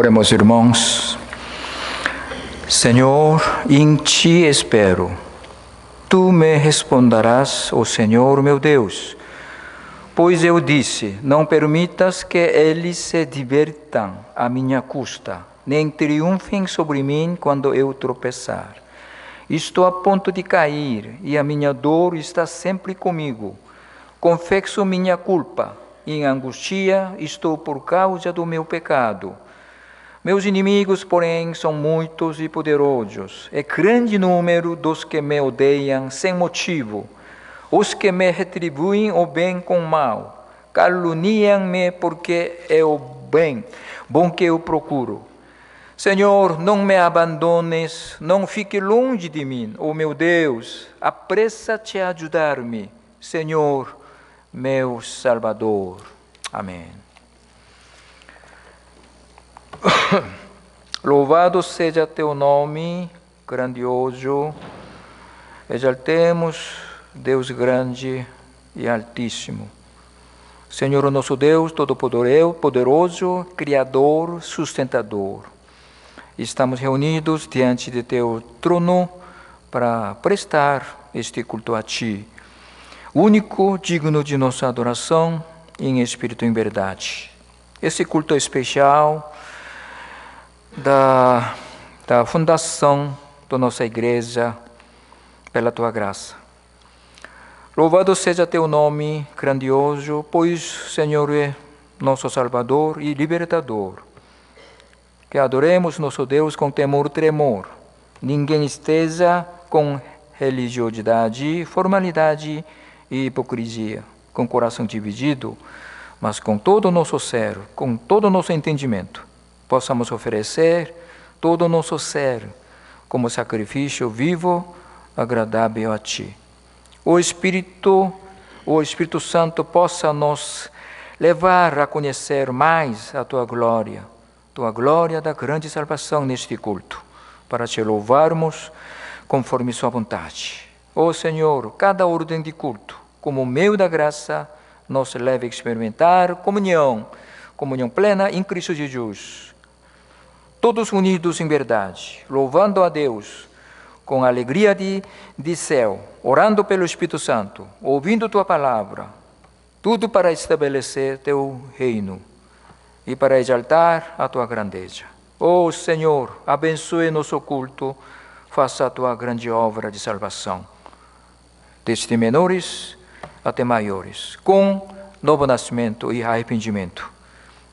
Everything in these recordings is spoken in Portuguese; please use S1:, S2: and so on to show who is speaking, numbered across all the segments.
S1: Oremos, irmãos. Senhor, em Ti espero. Tu me responderás, ó Senhor meu Deus. Pois eu disse, não permitas que eles se divertam à minha custa, nem triunfem sobre mim quando eu tropeçar. Estou a ponto de cair e a minha dor está sempre comigo. Confesso minha culpa. Em angústia estou por causa do meu pecado. Meus inimigos, porém, são muitos e poderosos. É grande número dos que me odeiam sem motivo. Os que me retribuem o bem com o mal. Caluniam-me porque é o bom que eu procuro. Senhor, não me abandones, não fique longe de mim. Oh meu Deus, apressa-te a ajudar-me. Senhor, meu Salvador. Amém. Louvado seja teu nome, grandioso. Exaltemos Deus grande e altíssimo. Senhor nosso Deus, todo-poderoso, Criador, sustentador. Estamos reunidos diante de teu trono para prestar este culto a Ti, único, digno de nossa adoração, em espírito e em verdade. Esse culto especial da fundação da nossa igreja, pela Tua graça. Louvado seja Teu nome grandioso, pois, Senhor, é nosso Salvador e Libertador. Que adoremos nosso Deus com temor e tremor. Ninguém esteja com religiosidade, formalidade e hipocrisia, com coração dividido, mas com todo o nosso ser, com todo o nosso entendimento, possamos oferecer todo o nosso ser como sacrifício vivo, agradável a Ti. O Espírito Santo possa nos levar a conhecer mais a Tua glória da grande salvação neste culto, para Te louvarmos conforme Sua vontade. Ó Senhor, cada ordem de culto, como meio da graça, nos leve a experimentar comunhão plena em Cristo Jesus. Todos unidos em verdade, louvando a Deus com alegria de céu, orando pelo Espírito Santo, ouvindo Tua palavra, tudo para estabelecer Teu reino e para exaltar a Tua grandeza. Ó Senhor, abençoe nosso culto, faça a Tua grande obra de salvação, desde menores até maiores, com novo nascimento e arrependimento.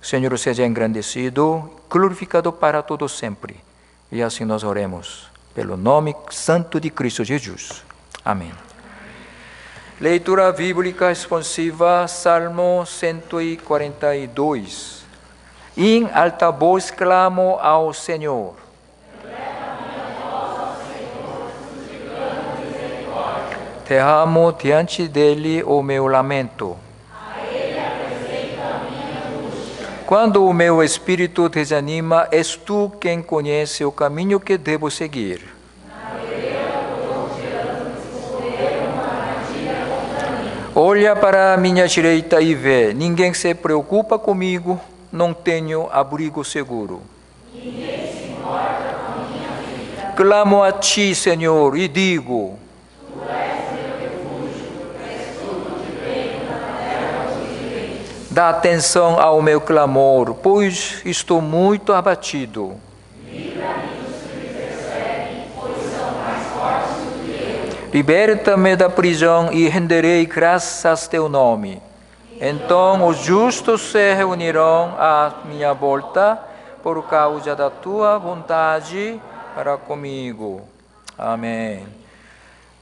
S1: Senhor, seja engrandecido, glorificado para todo sempre. E assim nós oremos, pelo nome santo de Cristo Jesus. Amém. Leitura bíblica expansiva, Salmo 142. Em alta voz clamo ao Senhor. Derramo diante dele o meu lamento. Quando o meu espírito desanima, és Tu quem conhece o caminho que devo seguir. Olha para a minha direita e vê, ninguém se preocupa comigo, não tenho abrigo seguro. Ninguém se importa com a minha vida. Clamo a Ti, Senhor, e digo: Tu és meu refúgio, és tudo que tenho na terra dos viventes. Dá atenção ao meu clamor, pois estou muito abatido. Livra-me dos que me perseguem, pois são mais fortes do que eu. Liberta-me da prisão e renderei graças a Teu nome. Então os justos se reunirão à minha volta, por causa da Tua vontade para comigo. Amém.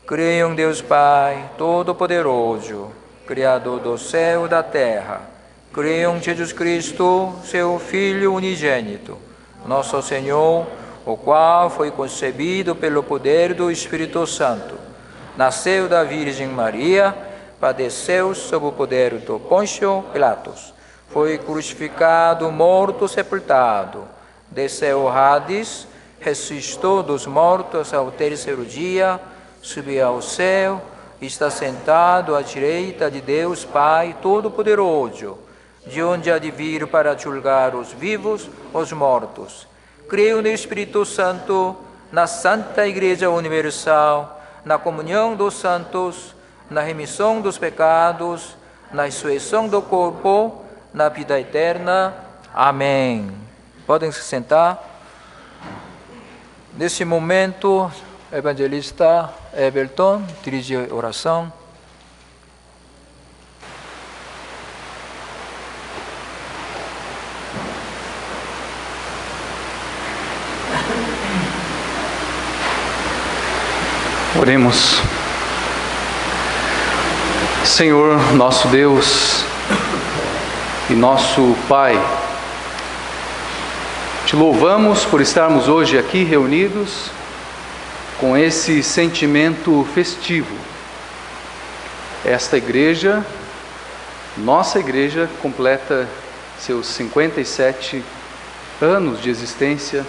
S1: Creio em Deus Pai, Todo-Poderoso, Criador do céu e da terra. Creio em Jesus Cristo, Seu Filho unigênito, nosso Senhor, o qual foi concebido pelo poder do Espírito Santo. Nasceu da Virgem Maria, padeceu sob o poder do Pôncio Pilatos, foi crucificado, morto, sepultado, desceu ao Hades, ressuscitou dos mortos ao terceiro dia, subiu ao céu, está sentado à direita de Deus Pai Todo-Poderoso, de onde há de vir para julgar os vivos, os mortos. Creio no Espírito Santo, na Santa Igreja Universal, na comunhão dos santos, na remissão dos pecados, na ressurreição do corpo, na vida eterna. Amém. Podem se sentar. Nesse momento, o evangelista Everton dirige a oração.
S2: Oremos. Senhor, nosso Deus e nosso Pai, te louvamos por estarmos hoje aqui reunidos com esse sentimento festivo. Esta igreja, nossa igreja, completa seus 57 anos de existência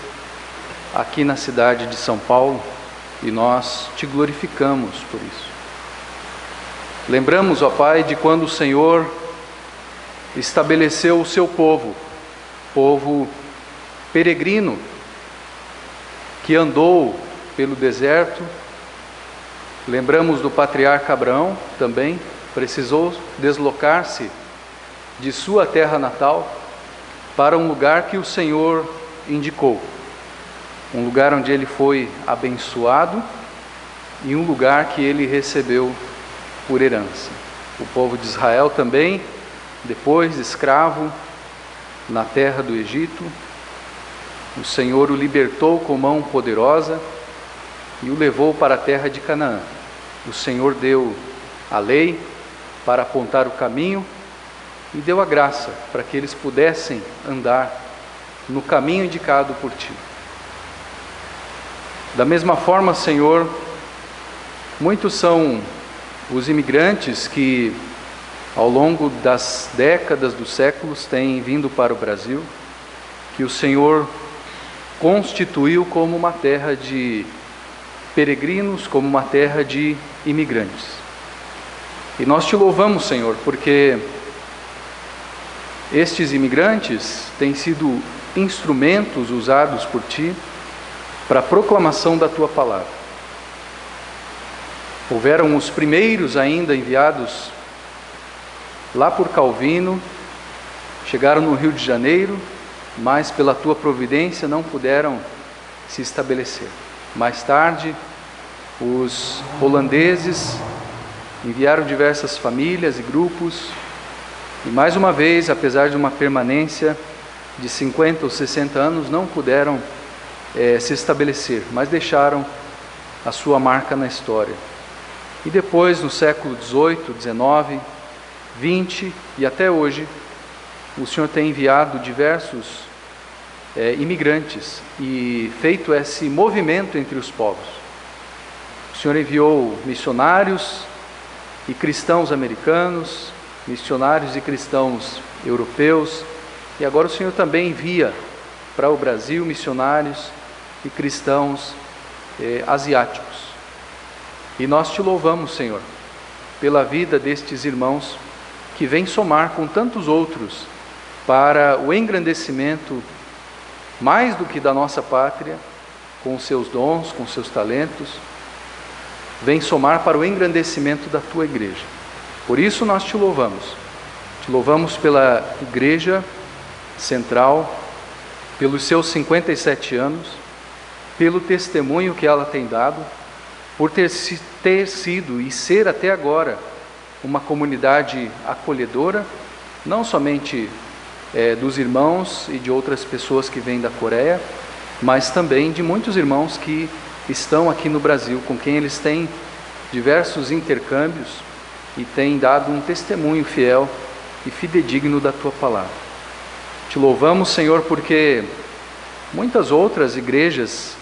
S2: aqui na cidade de São Paulo. E nós te glorificamos por isso. Lembramos, ó Pai, de quando o Senhor estabeleceu o seu povo peregrino, que andou pelo deserto. Lembramos do patriarca Abraão também, precisou deslocar-se de sua terra natal para um lugar que o Senhor indicou. Um lugar onde ele foi abençoado e um lugar que ele recebeu por herança. O povo de Israel também, depois escravo na terra do Egito, o Senhor o libertou com mão poderosa e o levou para a terra de Canaã. O Senhor deu a lei para apontar o caminho e deu a graça para que eles pudessem andar no caminho indicado por Ti. Da mesma forma, Senhor, muitos são os imigrantes que, ao longo das décadas, dos séculos, têm vindo para o Brasil, que o Senhor constituiu como uma terra de peregrinos, como uma terra de imigrantes. E nós te louvamos, Senhor, porque estes imigrantes têm sido instrumentos usados por Ti para a proclamação da Tua palavra. Houveram os primeiros ainda enviados lá por Calvino, chegaram no Rio de Janeiro, mas pela Tua providência não puderam se estabelecer. Mais tarde, os holandeses enviaram diversas famílias e grupos, e mais uma vez, apesar de uma permanência de 50 ou 60 anos, não puderam se estabelecer, mas deixaram a sua marca na história. E depois, no século XVIII, XIX, XX e até hoje, o Senhor tem enviado diversos imigrantes e feito esse movimento entre os povos. O Senhor enviou missionários e cristãos americanos, missionários e cristãos europeus, e agora o Senhor também envia para o Brasil missionários e cristãos asiáticos. E nós te louvamos, Senhor, pela vida destes irmãos que vêm somar com tantos outros para o engrandecimento, mais do que da nossa pátria, com os seus dons, com os seus talentos, vêm somar para o engrandecimento da Tua igreja. Por isso nós te louvamos. Te louvamos pela Igreja Central, pelos seus 57 anos, pelo testemunho que ela tem dado, por ter sido e ser até agora uma comunidade acolhedora, não somente dos irmãos e de outras pessoas que vêm da Coreia, mas também de muitos irmãos que estão aqui no Brasil, com quem eles têm diversos intercâmbios e têm dado um testemunho fiel e fidedigno da Tua palavra. Te louvamos, Senhor, porque muitas outras igrejas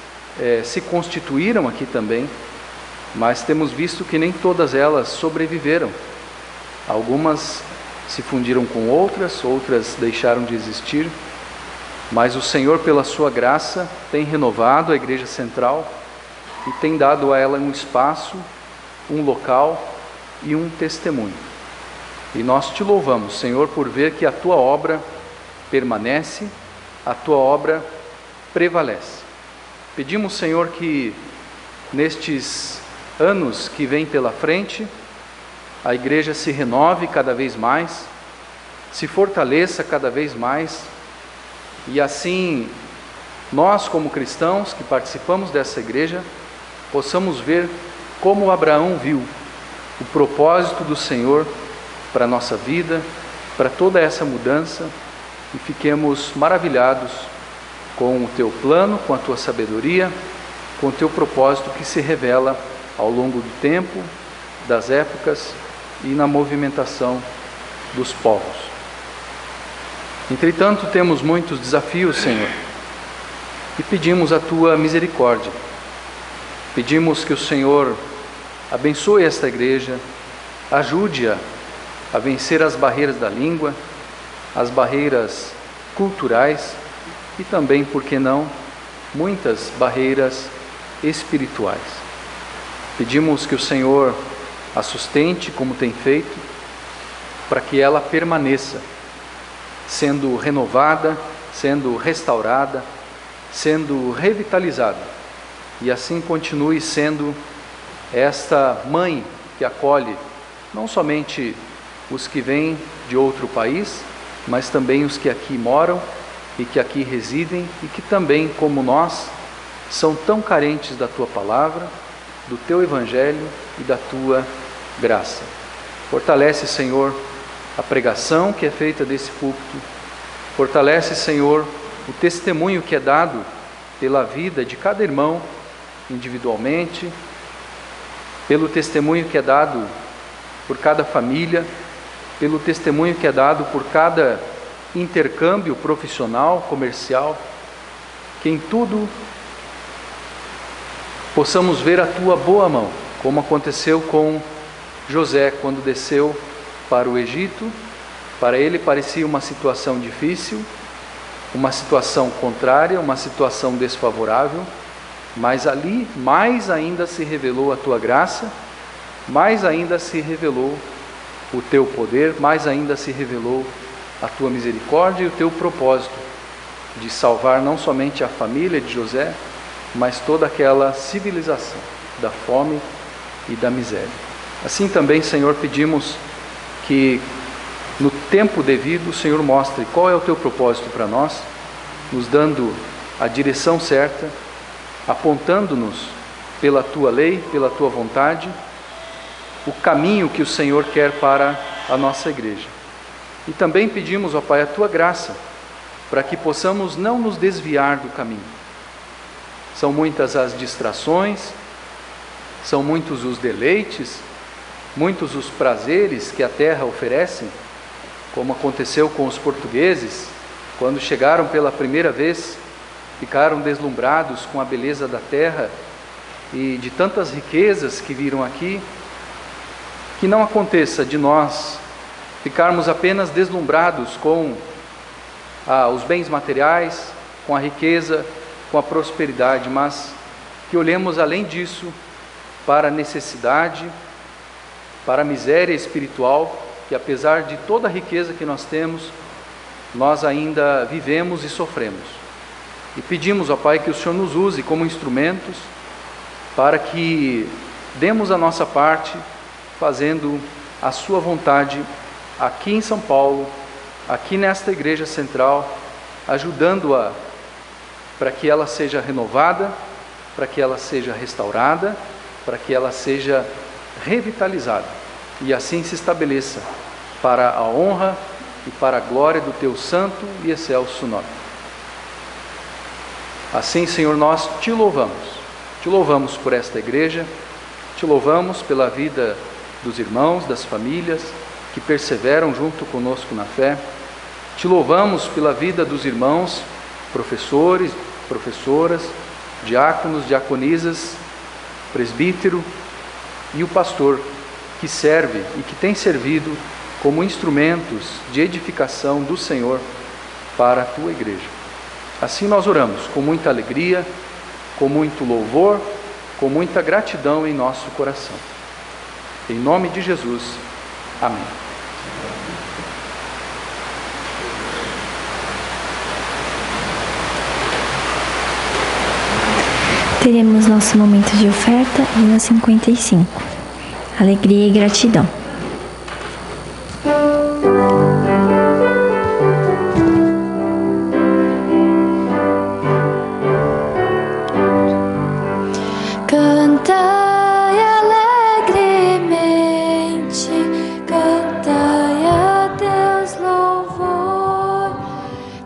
S2: se constituíram aqui também, mas temos visto que nem todas elas sobreviveram. Algumas se fundiram com outras, outras deixaram de existir, mas o Senhor, pela sua graça, tem renovado a Igreja Central e tem dado a ela um espaço, um local e um testemunho. E nós te louvamos, Senhor, por ver que a tua obra permanece, a tua obra prevalece. Pedimos, Senhor, que nestes anos que vêm pela frente, a igreja se renove cada vez mais, se fortaleça cada vez mais, e assim nós, como cristãos que participamos dessa igreja, possamos ver como Abraão viu o propósito do Senhor para a nossa vida, para toda essa mudança, e fiquemos maravilhados com o teu plano, com a tua sabedoria, com o teu propósito que se revela ao longo do tempo, das épocas e na movimentação dos povos. Entretanto, temos muitos desafios, Senhor, e pedimos a tua misericórdia. Pedimos que o Senhor abençoe esta igreja, ajude-a a vencer as barreiras da língua, as barreiras culturais e também, por que não, muitas barreiras espirituais. Pedimos que o Senhor a sustente como tem feito, para que ela permaneça, sendo renovada, sendo restaurada, sendo revitalizada, e assim continue sendo esta mãe que acolhe não somente os que vêm de outro país, mas também os que aqui moram e que aqui residem e que também, como nós, são tão carentes da tua palavra, do teu evangelho e da tua graça. Fortalece, Senhor, a pregação que é feita desse púlpito. Fortalece, Senhor, o testemunho que é dado pela vida de cada irmão individualmente, pelo testemunho que é dado por cada família, pelo testemunho que é dado por cada intercâmbio profissional, comercial, que em tudo possamos ver a tua boa mão, como aconteceu com José quando desceu para o Egito. Para ele parecia uma situação difícil, uma situação contrária, uma situação desfavorável, mas ali mais ainda se revelou a tua graça, mais ainda se revelou o teu poder, mais ainda se revelou a tua misericórdia e o teu propósito de salvar não somente a família de José, mas toda aquela civilização da fome e da miséria. Assim também, Senhor, pedimos que no tempo devido o Senhor mostre qual é o teu propósito para nós, nos dando a direção certa, apontando-nos pela tua lei, pela tua vontade, o caminho que o Senhor quer para a nossa igreja. E também pedimos, ó Pai, a tua graça, para que possamos não nos desviar do caminho. São muitas as distrações, são muitos os deleites, muitos os prazeres que a terra oferece, como aconteceu com os portugueses, quando chegaram pela primeira vez, ficaram deslumbrados com a beleza da terra e de tantas riquezas que viram aqui. Que não aconteça de nós ficarmos apenas deslumbrados com os bens materiais, com a riqueza, com a prosperidade, mas que olhemos além disso para a necessidade, para a miséria espiritual, que apesar de toda a riqueza que nós temos, nós ainda vivemos e sofremos. E pedimos, ó Pai, que o Senhor nos use como instrumentos para que demos a nossa parte, fazendo a sua vontade aqui em São Paulo, aqui nesta igreja central, ajudando-a para que ela seja renovada, para que ela seja restaurada, para que ela seja revitalizada e assim se estabeleça para a honra e para a glória do teu santo e excelso nome. Assim, Senhor, nós te louvamos por esta igreja, te louvamos pela vida dos irmãos, das famílias que perseveram junto conosco na fé, te louvamos pela vida dos irmãos, professores, professoras, diáconos, diaconisas, presbítero e o pastor que serve e que tem servido como instrumentos de edificação do Senhor para a tua igreja. Assim nós oramos com muita alegria, com muito louvor, com muita gratidão em nosso coração. Em nome de Jesus, amém.
S3: Teremos nosso momento de oferta, hino 55. Alegria e gratidão.
S4: Cantai alegremente, cantai a Deus louvor,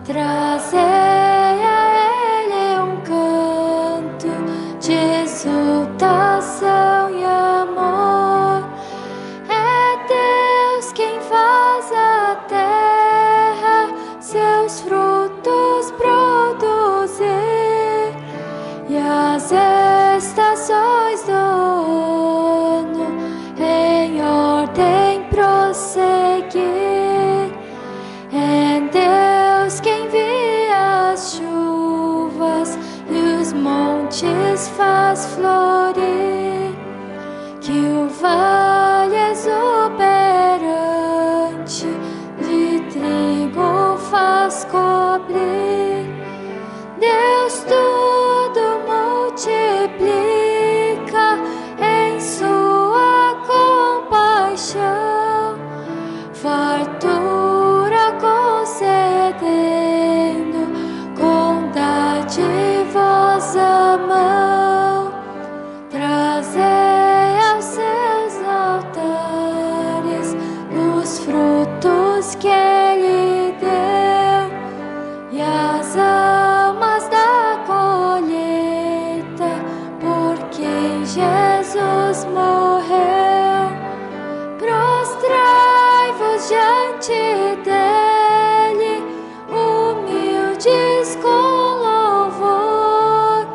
S4: trazei a Ele um canto de exultação e amor. É Deus quem faz a terra seus frutos produzir e as estações do ano em ordem prosseguir. É Deus quem envia as chuvas e os montes faz florir, que o vale exuberante de trigo faz cobrir. Deus tudo multiplica em sua compaixão, fartura concedendo com dadivosa mão. Trazei aos seus altares os frutos que Ele deu e as almas da colheita por quem Jesus morreu. Prostrai-vos diante dele, humildes com louvor,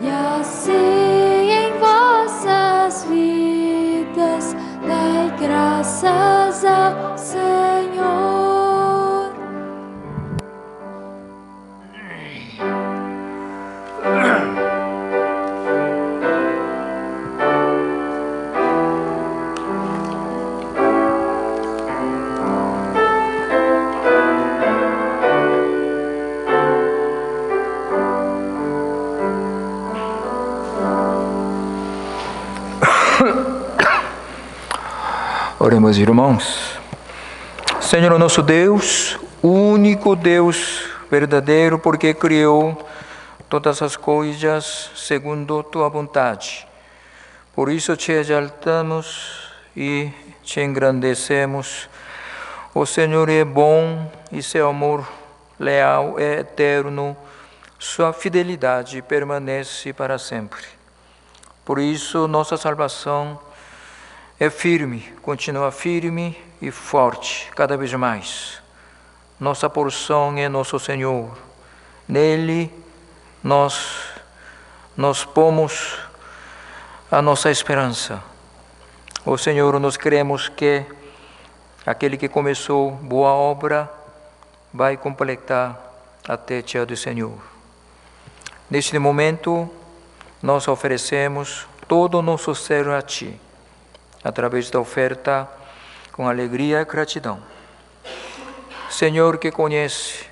S4: e assim em vossas vidas dai graças ao Senhor.
S1: Oremos, irmãos. Senhor nosso Deus, único Deus verdadeiro, porque criou todas as coisas segundo tua vontade. Por isso te exaltamos e te engrandecemos. O Senhor é bom e seu amor leal é eterno, sua fidelidade permanece para sempre. Por isso nossa salvação é firme, continua firme e forte cada vez mais. Nossa porção é nosso Senhor. Nele nós pomos a nossa esperança. O Senhor, nós cremos que aquele que começou boa obra vai completar até o dia do Senhor. Neste momento, nós oferecemos todo o nosso ser a Ti, através da oferta com alegria e gratidão. Senhor, que conhece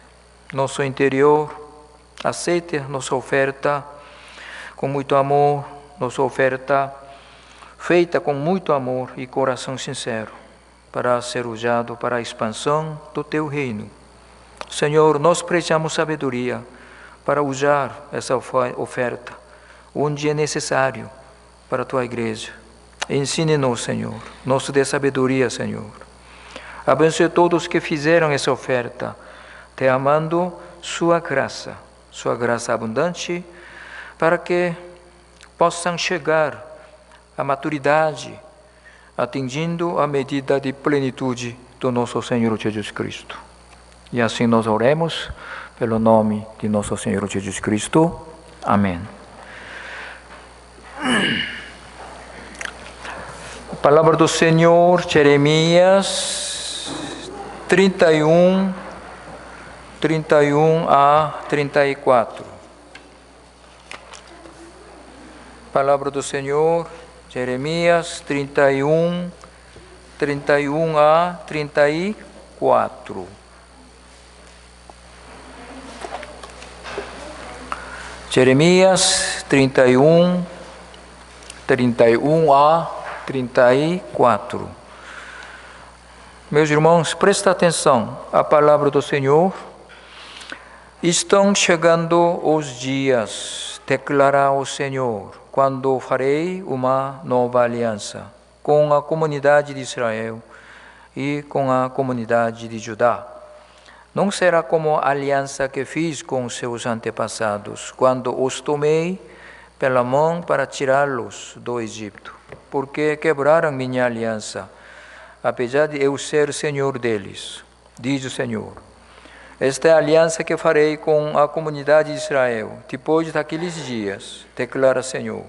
S1: nosso interior, aceite nossa oferta com muito amor, nossa oferta feita com muito amor e coração sincero, para ser usado para a expansão do Teu reino. Senhor, nós precisamos sabedoria para usar essa oferta onde é necessário para a Tua igreja. Ensine-nos, Senhor, nos dê sabedoria, Senhor. Abençoe todos que fizeram essa oferta, te amando sua graça abundante, para que possam chegar à maturidade, atingindo a medida de plenitude do nosso Senhor Jesus Cristo. E assim nós oremos, pelo nome de nosso Senhor Jesus Cristo. Amém. Palavra do Senhor, Jeremias 31 a 34. Palavra do Senhor, Jeremias 31 a 34. Jeremias 31, 31 a 34. Meus irmãos, presta atenção à palavra do Senhor. Estão chegando os dias, declara o Senhor, quando farei uma nova aliança com a comunidade de Israel e com a comunidade de Judá. Não será como a aliança que fiz com seus antepassados, quando os tomei pela mão para tirá-los do Egito, porque quebraram minha aliança, apesar de eu ser Senhor deles, diz o Senhor. Esta é a aliança que farei com a comunidade de Israel, depois daqueles dias, declara o Senhor.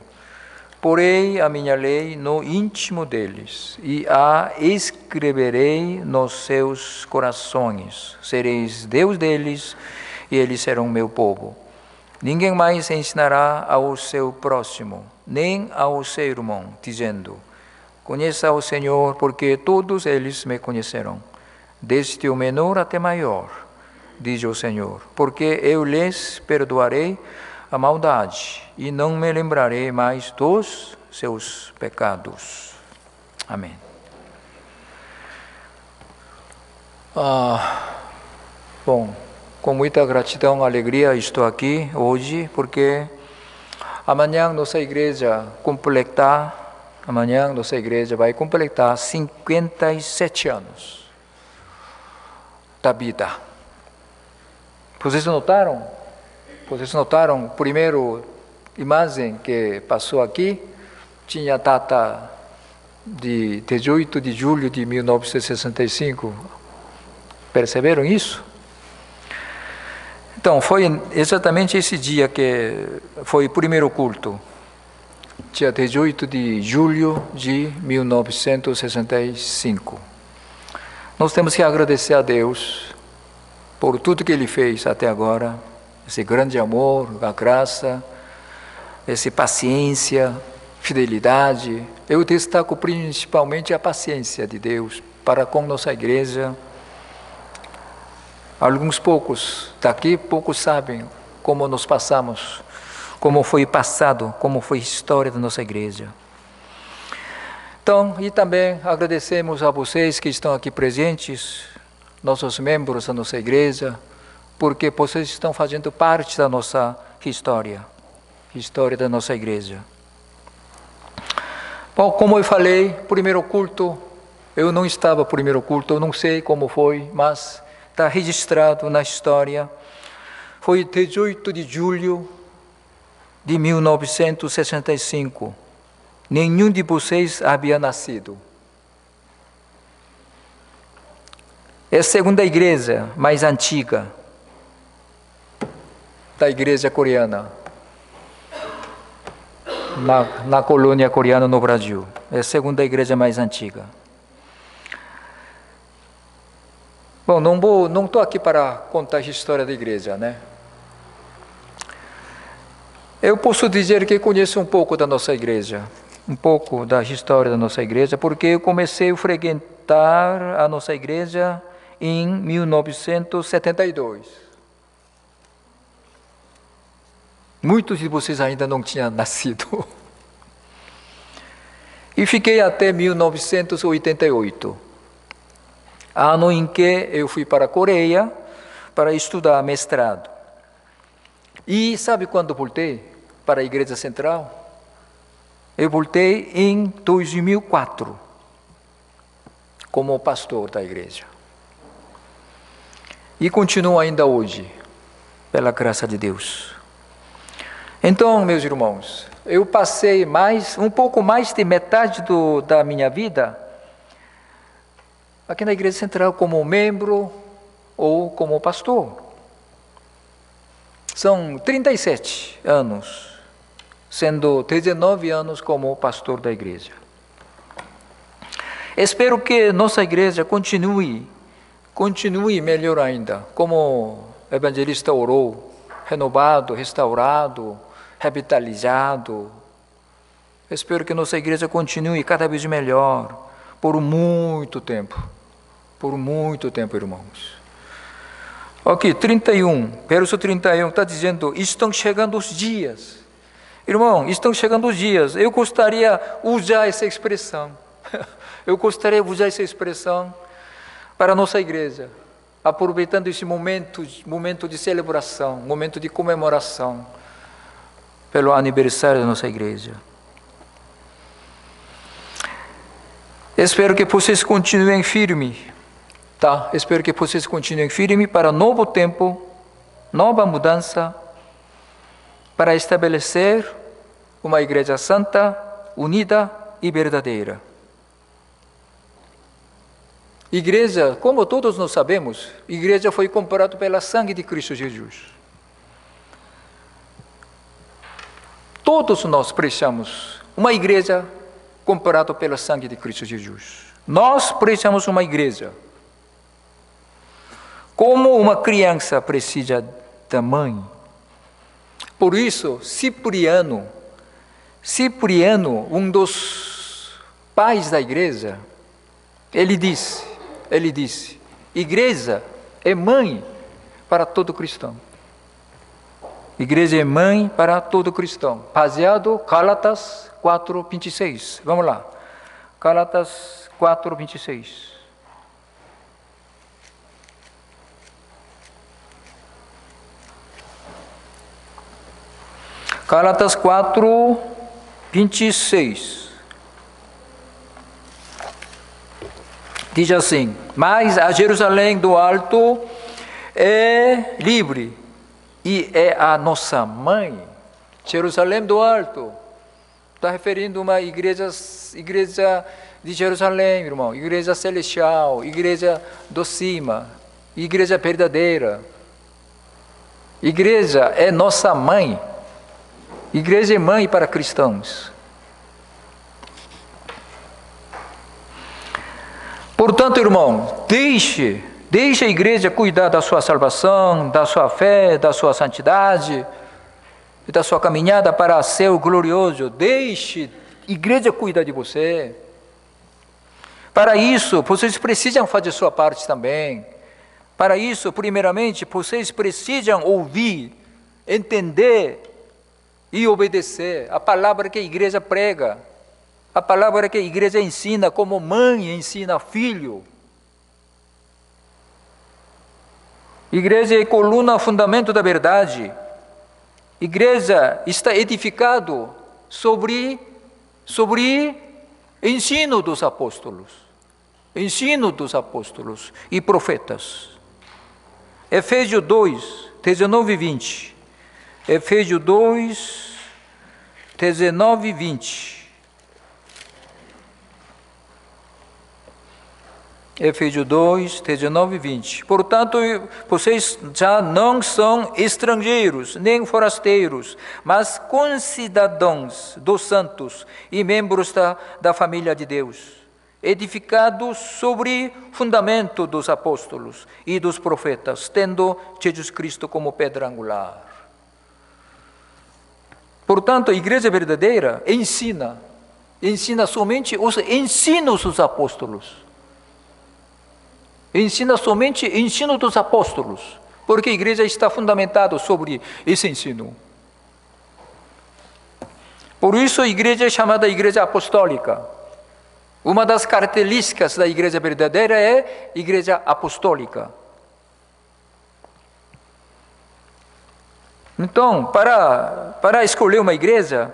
S1: Porei a minha lei no íntimo deles e a escreverei nos seus corações. Sereis Deus deles e eles serão meu povo. Ninguém mais ensinará ao seu próximo, nem ao seu irmão, dizendo: conheça o Senhor, porque todos eles me conhecerão, desde o menor até maior, diz o Senhor, porque eu lhes perdoarei a maldade e não me lembrarei mais dos seus pecados. Amém. Bom, com muita gratidão e alegria estou aqui hoje, porque amanhã nossa igreja vai completar 57 anos da vida. Vocês notaram? Vocês notaram, primeiro imagem que passou aqui, tinha a data de 18 de julho de 1965. Perceberam isso? Então, foi exatamente esse dia que foi o primeiro culto, dia 18 de julho de 1965. Nós temos que agradecer a Deus por tudo que Ele fez até agora, esse grande amor, a graça, essa paciência, fidelidade. Eu destaco principalmente a paciência de Deus para com nossa igreja. Alguns poucos daqui, poucos sabem como nós passamos, como foi passado, como foi a história da nossa igreja. Então, e também agradecemos a vocês que estão aqui presentes, nossos membros da nossa igreja, porque vocês estão fazendo parte da nossa história da nossa igreja. Bom, como eu falei, primeiro culto, eu não estava no primeiro culto, eu não sei como foi, mas está registrado na história. Foi 18 de julho de 1965. Nenhum de vocês havia nascido. É a segunda igreja mais antiga da igreja coreana, na colônia coreana no Brasil. É a segunda igreja mais antiga. Bom, não estou aqui para contar a história da igreja, né? Eu posso dizer que conheço um pouco da nossa igreja, um pouco da história da nossa igreja, porque eu comecei a frequentar a nossa igreja em 1972. Muitos de vocês ainda não tinham nascido. E fiquei até 1988, ano em que eu fui para a Coreia para estudar mestrado. E sabe quando voltei para a Igreja Central? Eu voltei em 2004, como pastor da igreja. E continuo ainda hoje, pela graça de Deus. Então, meus irmãos, eu passei um pouco mais de metade da minha vida aqui na Igreja Central como membro ou como pastor. São 37 anos, sendo 19 anos como pastor da igreja. Espero que nossa igreja continue melhor ainda, como o evangelista orou, renovado, restaurado, revitalizado. Espero que nossa igreja continue cada vez melhor, por muito tempo, irmãos. Ok, 31, verso 31, está dizendo, estão chegando os dias. Irmão, estão chegando os dias. Eu gostaria de usar essa expressão. Eu gostaria de usar essa expressão para a nossa igreja, aproveitando esse momento de celebração, momento de comemoração pelo aniversário da nossa igreja. Espero que vocês continuem firmes, tá? Espero que vocês continuem firmes para novo tempo, nova mudança, para estabelecer uma igreja santa, unida e verdadeira. Igreja, como todos nós sabemos, igreja foi comprada pelo sangue de Cristo Jesus. Todos nós precisamos uma igreja comprada pelo sangue de Cristo Jesus. Nós precisamos uma igreja. Como uma criança precisa da mãe. Por isso, Cipriano, um dos pais da igreja, ele disse, igreja é mãe para todo cristão. Igreja é mãe para todo cristão. Baseado Gálatas 4:26. Vamos lá. Gálatas 4:26. Gálatas 4:26. Diz assim: mas a Jerusalém do alto é livre e é a nossa mãe. Jerusalém do alto está referindo a uma igreja de Jerusalém, irmão, igreja celestial, igreja do cima, igreja verdadeira. Igreja é nossa mãe. Igreja é mãe para cristãos. Portanto, irmão, deixe a igreja cuidar da sua salvação, da sua fé, da sua santidade, da sua caminhada para céu glorioso. Deixe a igreja cuidar de você. Para isso, vocês precisam fazer sua parte também. Para isso, primeiramente, vocês precisam ouvir, entender e obedecer a palavra que a igreja prega, a palavra que a igreja ensina, como mãe ensina filho. Igreja é coluna, fundamento da verdade. Igreja está edificado sobre ensino dos apóstolos e profetas. Efésios 2, 19 e 20. Efésios 2, 19 e 20. Efésios 2, 19 e 20. Portanto, vocês já não são estrangeiros, nem forasteiros, mas concidadãos dos santos e membros da família de Deus, edificados sobre fundamento dos apóstolos e dos profetas, tendo Jesus Cristo como pedra angular. Portanto, a igreja verdadeira ensina somente os ensinos dos apóstolos. Ensina somente o ensino dos apóstolos, porque a igreja está fundamentada sobre esse ensino. Por isso a igreja é chamada igreja apostólica. Uma das características da igreja verdadeira é igreja apostólica. Então, para escolher uma igreja,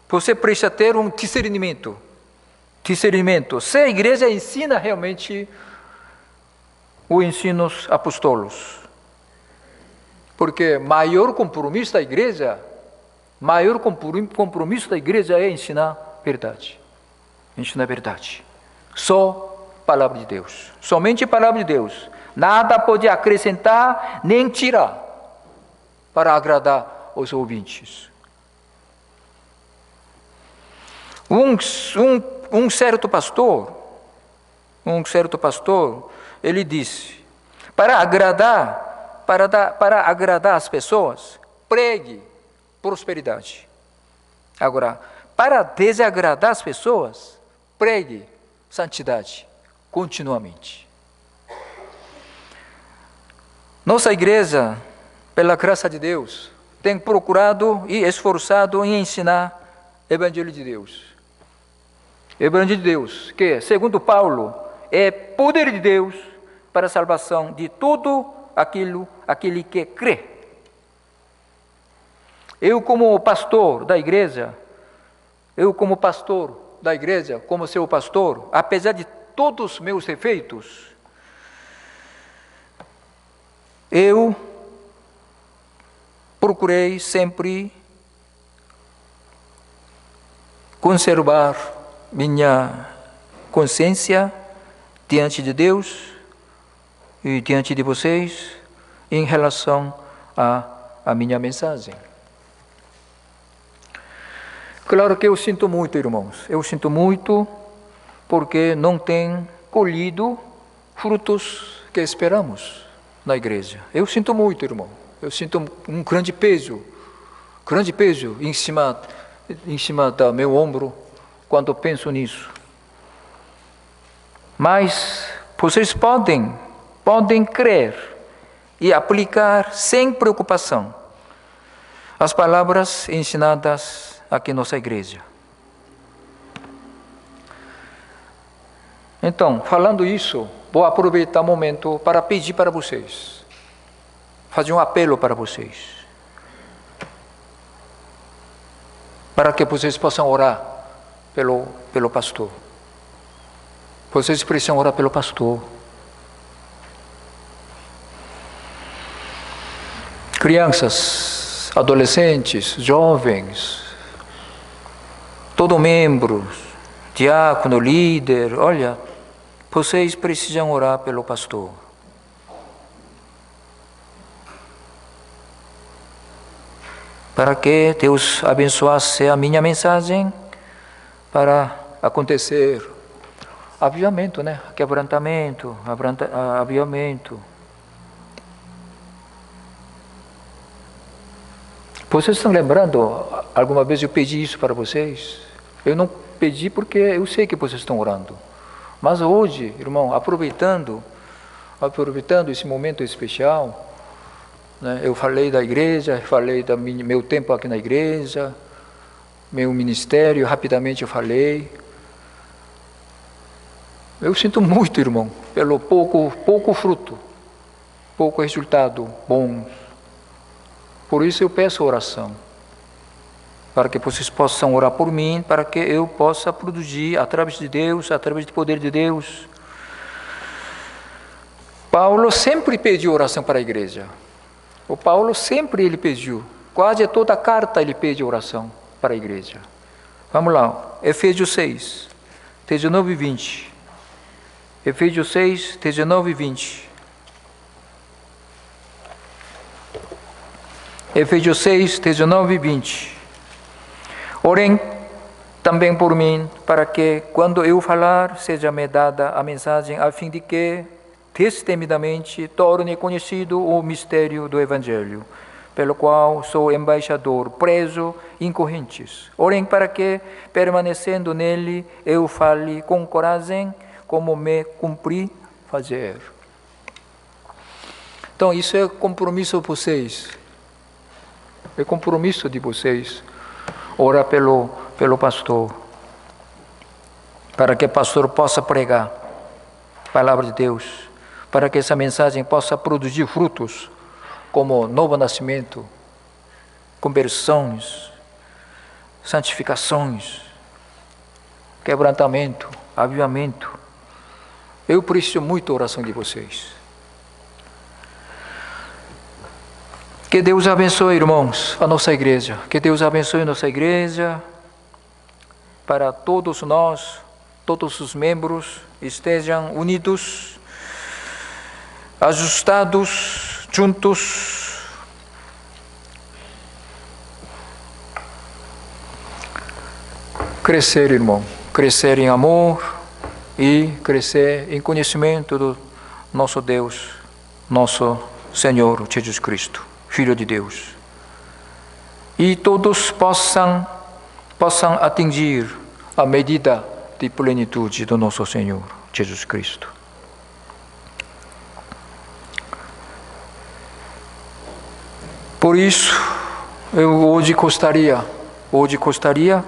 S1: você precisa ter um discernimento. Se a igreja ensina realmente os ensinos apostólicos. Porque maior compromisso da igreja é ensinar verdade. Ensinar verdade. Só palavra de Deus. Somente palavra de Deus. Nada pode acrescentar nem tirar para agradar os ouvintes. Um certo pastor, ele disse: para agradar as pessoas, pregue prosperidade. Agora, para desagradar as pessoas, pregue santidade continuamente. Nossa igreja, pela graça de Deus, tem procurado e esforçado em ensinar o Evangelho de Deus. O Evangelho de Deus, que, segundo Paulo, é poder de Deus para a salvação de todo aquele que crê. Eu como pastor da igreja, como seu pastor, apesar de todos os meus defeitos, eu procurei sempre conservar minha consciência diante de Deus e diante de vocês em relação à minha mensagem. Claro que eu sinto muito, irmãos. Eu sinto muito porque não tem colhido frutos que esperamos na igreja. Eu sinto muito, irmão. Eu sinto um grande peso em cima do meu ombro quando penso nisso. Mas vocês podem crer e aplicar sem preocupação as palavras ensinadas aqui em nossa igreja. Então, falando isso, vou aproveitar o momento para pedir para vocês, fazer um apelo para vocês, para que vocês possam orar pelo pastor. Vocês precisam orar pelo pastor. Crianças, adolescentes, jovens, todo membro, diácono, líder, olha, vocês precisam orar pelo pastor. Para que Deus abençoasse a minha mensagem, para acontecer avivamento, né? Quebrantamento, avivamento. Vocês estão lembrando, alguma vez eu pedi isso para vocês? Eu não pedi porque eu sei que vocês estão orando. Mas hoje, irmão, aproveitando esse momento especial, né, eu falei da igreja, falei do meu tempo aqui na igreja, meu ministério, rapidamente eu falei. Eu sinto muito, irmão, pelo pouco fruto, pouco resultado bom. Por isso eu peço oração, para que vocês possam orar por mim, para que eu possa produzir, através de Deus, através do poder de Deus. Paulo sempre pediu oração para a igreja. O Paulo sempre ele pediu, quase toda a carta ele pede oração para a igreja. Vamos lá, Efésios 6, 19 e 20. Efésios 6, 19 e 20. Efésios 6, 19 e 20. Orem também por mim, para que, quando eu falar, seja me dada a mensagem, a fim de que, destemidamente, torne conhecido o mistério do Evangelho, pelo qual sou embaixador, preso em correntes. Orem para que, permanecendo nele, eu fale com coragem, como me cumpri fazer. Então, isso é compromisso de vocês. É compromisso de vocês. Orar pelo pastor, para que o pastor possa pregar a palavra de Deus, para que essa mensagem possa produzir frutos, como novo nascimento, conversões, santificações, quebrantamento, avivamento. Eu preciso muito da oração de vocês. Que Deus abençoe, irmãos, a nossa igreja. Que Deus abençoe a nossa igreja, para todos nós, todos os membros estejam unidos, ajustados, juntos. Crescer, irmão, crescer em amor e crescer em conhecimento do nosso Deus, nosso Senhor Jesus Cristo, Filho de Deus. E todos possam atingir a medida de plenitude do nosso Senhor Jesus Cristo. Por isso, Eu hoje gostaria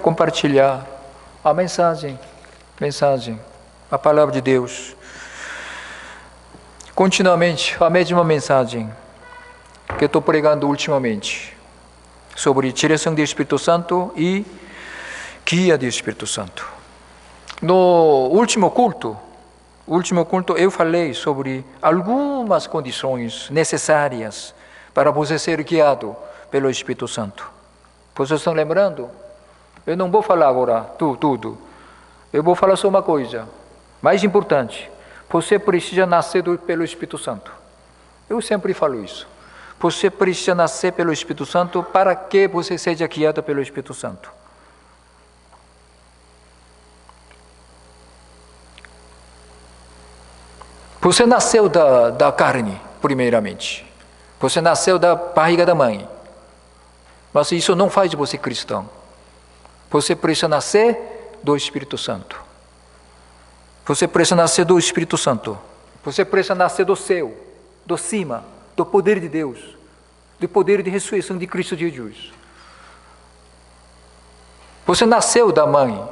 S1: compartilhar a mensagem, a palavra de Deus. Continuamente, a mesma mensagem que estou pregando ultimamente, sobre direção do Espírito Santo e guia do Espírito Santo. No último culto eu falei sobre algumas condições necessárias para você ser guiado pelo Espírito Santo. Vocês estão lembrando? Eu não vou falar agora tudo. Eu vou falar só uma coisa, mais importante. Você precisa nascer pelo Espírito Santo. Eu sempre falo isso. Você precisa nascer pelo Espírito Santo para que você seja guiado pelo Espírito Santo. Você nasceu da carne, primeiramente. Você nasceu da barriga da mãe. Mas isso não faz de você cristão. Você precisa nascer do Espírito Santo. Você precisa nascer do Espírito Santo. Você precisa nascer do céu, do cima, do poder de Deus, do poder de ressurreição de Cristo Jesus. Você nasceu da mãe,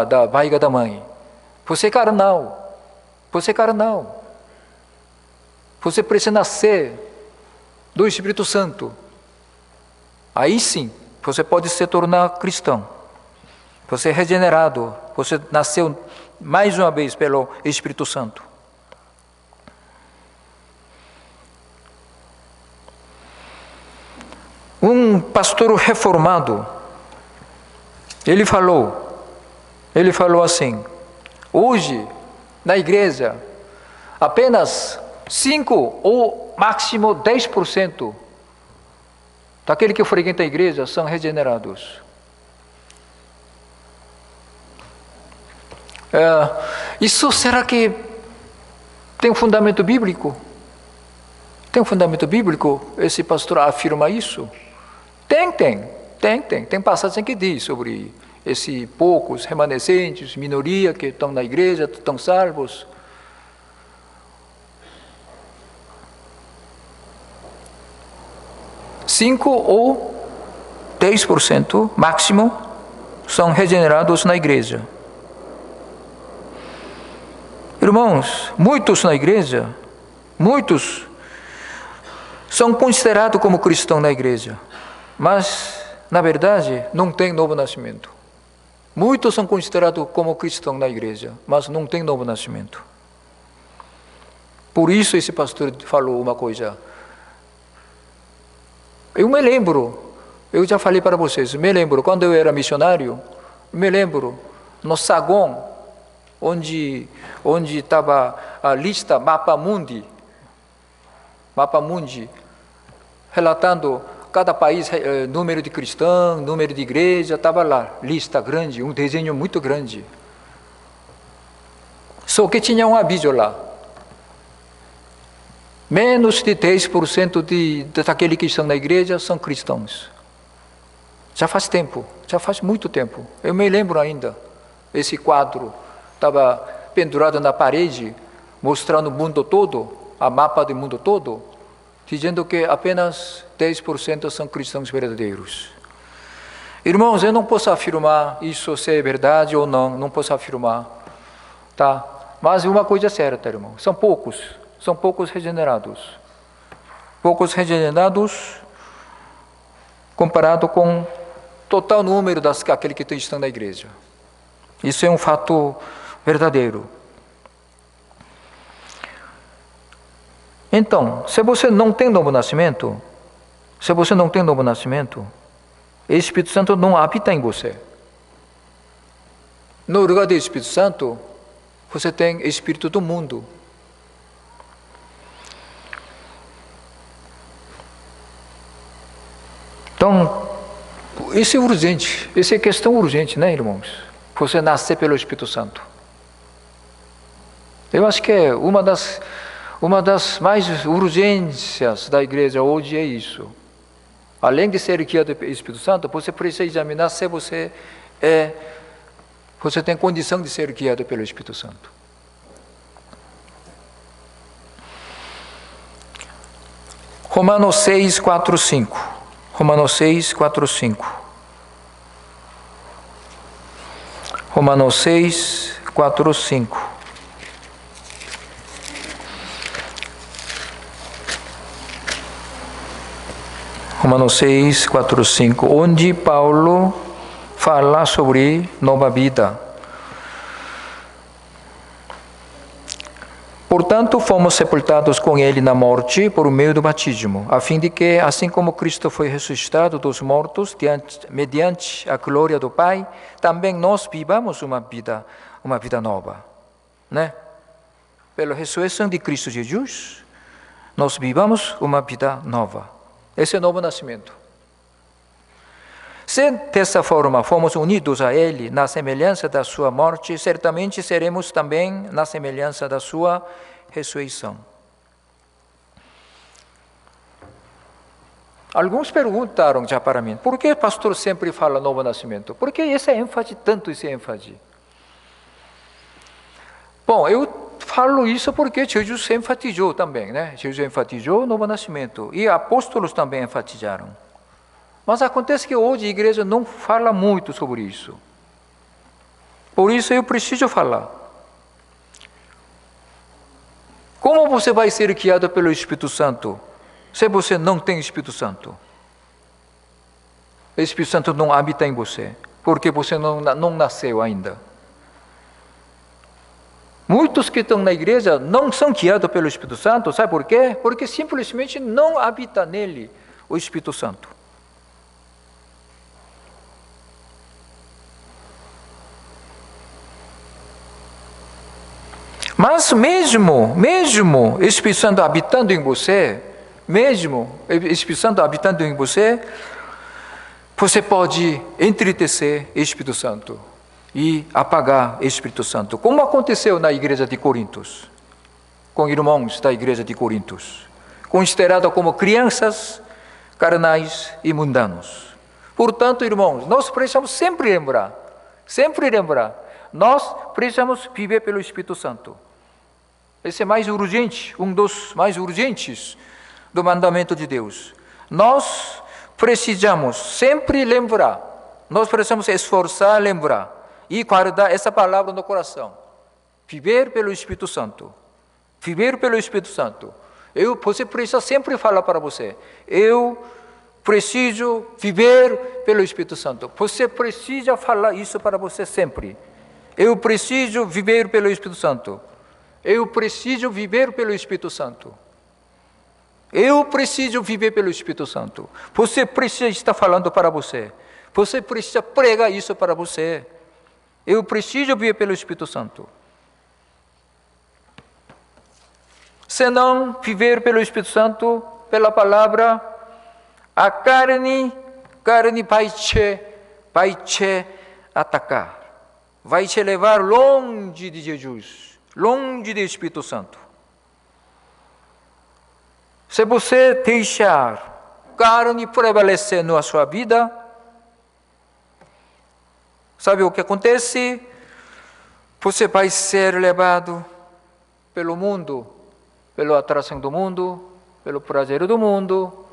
S1: da barriga da mãe. Você é carnal. Você precisa nascer do Espírito Santo. Aí sim, você pode se tornar cristão. Você é regenerado. Você nasceu mais uma vez pelo Espírito Santo. Um pastor reformado, ele falou assim: hoje, na igreja, apenas 5 ou máximo 10% daquele que frequenta a igreja são regenerados. Isso será que tem um fundamento bíblico? Tem um fundamento bíblico? Esse pastor afirma isso? Tem passagem que diz sobre esses poucos remanescentes, minoria que estão na igreja, estão salvos. Cinco ou 10% máximo são regenerados na igreja. Irmãos, muitos na igreja, muitos são considerados como cristãos na igreja, mas, na verdade, não tem novo nascimento. Muitos são considerados como cristãos na igreja, mas não tem novo nascimento. Por isso esse pastor falou uma coisa. Eu me lembro, eu já falei para vocês, quando eu era missionário, no saguão, onde estava a lista Mapa Mundi, relatando cada país, número de cristãos, número de igreja, estava lá, lista grande, um desenho muito grande. Só que tinha um aviso lá. Menos de 10% daqueles que estão na igreja são cristãos. Já faz tempo, já faz muito tempo. Eu me lembro ainda, esse quadro estava pendurado na parede, mostrando o mundo todo, a mapa do mundo todo, dizendo que apenas 10% são cristãos verdadeiros. Irmãos, eu não posso afirmar isso se é verdade ou não posso afirmar, tá? Mas uma coisa é certa, irmão, são poucos regenerados. Poucos regenerados comparado com o total número daqueles que estão na igreja. Isso é um fato verdadeiro. Então, se você não tem novo nascimento, o Espírito Santo não habita em você. No lugar do Espírito Santo, você tem o Espírito do mundo. Então, isso é urgente, essa é questão urgente, né, irmãos? Você nascer pelo Espírito Santo. Eu acho que é uma das mais urgências da igreja hoje é isso. Além de ser guiado pelo Espírito Santo, você precisa examinar se você tem condição de ser guiado pelo Espírito Santo. Romanos 6, 4, 5. Romanos 6, 4, 5. Romanos 6, 4, 5. Romanos 6, 4, 5, onde Paulo fala sobre nova vida. Portanto, fomos sepultados com ele na morte por meio do batismo, a fim de que, assim como Cristo foi ressuscitado dos mortos mediante a glória do Pai, também nós vivamos uma vida nova, né? Pela ressurreição de Cristo Jesus, nós vivamos uma vida nova. Esse é o novo nascimento. Se dessa forma fomos unidos a Ele na semelhança da sua morte, certamente seremos também na semelhança da sua ressurreição. Alguns perguntaram já para mim, por que o pastor sempre fala novo nascimento? Por que essa ênfase, tanto essa ênfase? Bom, eu falo isso porque Jesus enfatizou também, né? Jesus enfatizou o novo nascimento e apóstolos também enfatizaram. Mas acontece que hoje a igreja não fala muito sobre isso. Por isso eu preciso falar. Como você vai ser guiado pelo Espírito Santo se você não tem Espírito Santo? O Espírito Santo não habita em você, porque você não nasceu ainda. Muitos que estão na igreja não são guiados pelo Espírito Santo, sabe por quê? Porque simplesmente não habita nele o Espírito Santo. Mas mesmo o Espírito Santo habitando em você, você pode entristecer o Espírito Santo e apagar o Espírito Santo. Como aconteceu na igreja de Corintos, com irmãos da igreja de Corintos, considerados como crianças carnais e mundanos. Portanto, irmãos, nós precisamos sempre lembrar, nós precisamos viver pelo Espírito Santo. Esse é mais urgente, um dos mais urgentes do mandamento de Deus. Nós precisamos sempre lembrar, nós precisamos esforçar, lembrar e guardar essa palavra no coração. Viver pelo Espírito Santo. Viver pelo Espírito Santo. Você precisa sempre falar para você, eu preciso viver pelo Espírito Santo. Você precisa falar isso para você sempre. Eu preciso viver pelo Espírito Santo. Eu preciso viver pelo Espírito Santo. Eu preciso viver pelo Espírito Santo. Você precisa estar falando para você. Você precisa pregar isso para você. Eu preciso viver pelo Espírito Santo. Se não viver pelo Espírito Santo, pela palavra, a carne vai te atacar. Vai te levar longe de Jesus. Longe do Espírito Santo. Se você deixar carne prevalecer na sua vida, sabe o que acontece? Você vai ser levado pelo mundo, pela atração do mundo, pelo prazer do mundo,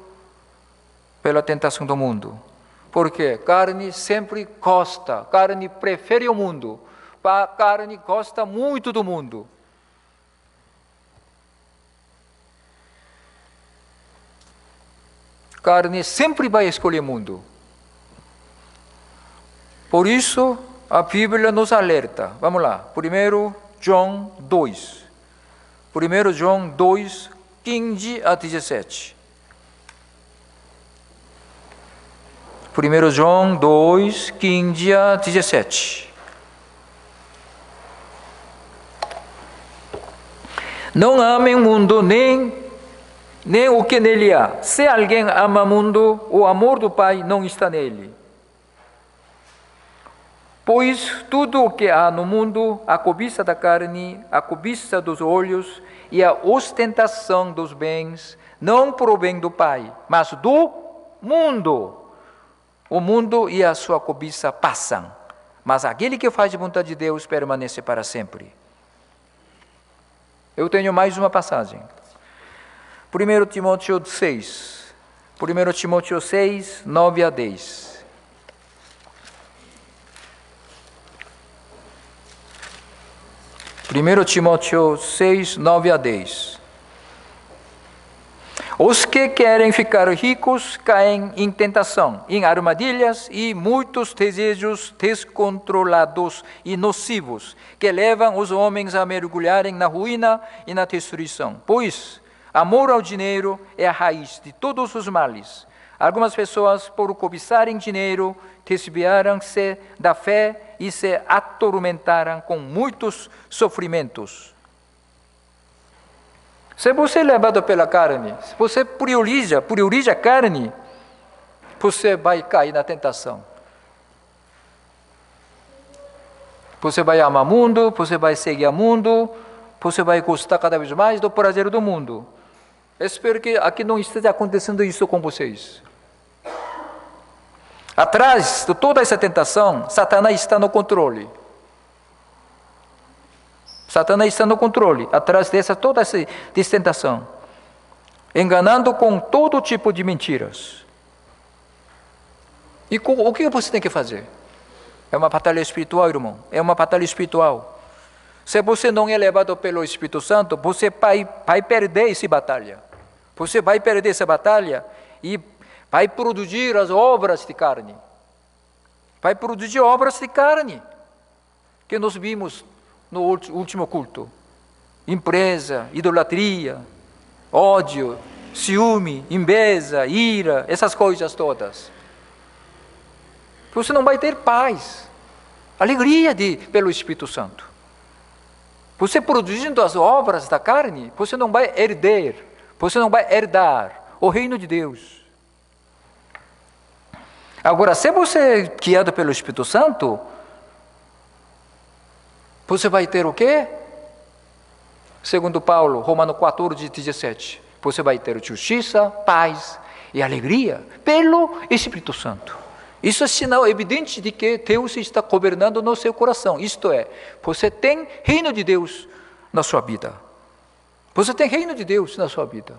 S1: pela tentação do mundo. Porque carne sempre gosta, carne prefere o mundo. A carne gosta muito do mundo. Carne sempre vai escolher o mundo. Por isso, a Bíblia nos alerta. Vamos lá, 1 João 2. 1 João 2, 15 a 17. 1 João 2, 15 a 17. Não amem o mundo, nem o que nele há. Se alguém ama o mundo, o amor do Pai não está nele. Pois tudo o que há no mundo, a cobiça da carne, a cobiça dos olhos e a ostentação dos bens, não provém do Pai, mas do mundo. O mundo e a sua cobiça passam, mas aquele que faz a vontade de Deus permanece para sempre. Eu tenho mais uma passagem. 1 Timóteo 6, 1 Timóteo 6, 9 a 10. Primeiro Timóteo 6, 9 a 10. Os que querem ficar ricos caem em tentação, em armadilhas e muitos desejos descontrolados e nocivos, que levam os homens a mergulharem na ruína e na destruição. Pois amor ao dinheiro é a raiz de todos os males. Algumas pessoas, por cobiçarem dinheiro, desviaram-se da fé e se atormentaram com muitos sofrimentos. Se você é levado pela carne, se você prioriza a carne, você vai cair na tentação. Você vai amar o mundo, você vai seguir o mundo, você vai gostar cada vez mais do prazer do mundo. Espero que aqui não esteja acontecendo isso com vocês. Atrás de toda essa tentação, Satanás está no controle. Satanás está no controle, atrás toda essa tentação, enganando com todo tipo de mentiras. E o que você tem que fazer? É uma batalha espiritual, irmão, é uma batalha espiritual. Se você não é levado pelo Espírito Santo, você vai perder essa batalha. Você vai perder essa batalha e vai produzir as obras de carne. Vai produzir obras de carne, que nós vimos no último culto. Empresa, idolatria, ódio, ciúme, inveja, ira, essas coisas todas. Você não vai ter paz, alegria pelo Espírito Santo. Você produzindo as obras da carne, você não vai herdar o reino de Deus. Agora, se você é guiado pelo Espírito Santo, você vai ter o quê? Segundo Paulo, Romanos 14, 17. Você vai ter justiça, paz e alegria pelo Espírito Santo. Isso é sinal evidente de que Deus está governando no seu coração. Isto é, você tem reino de Deus na sua vida. Você tem reino de Deus na sua vida.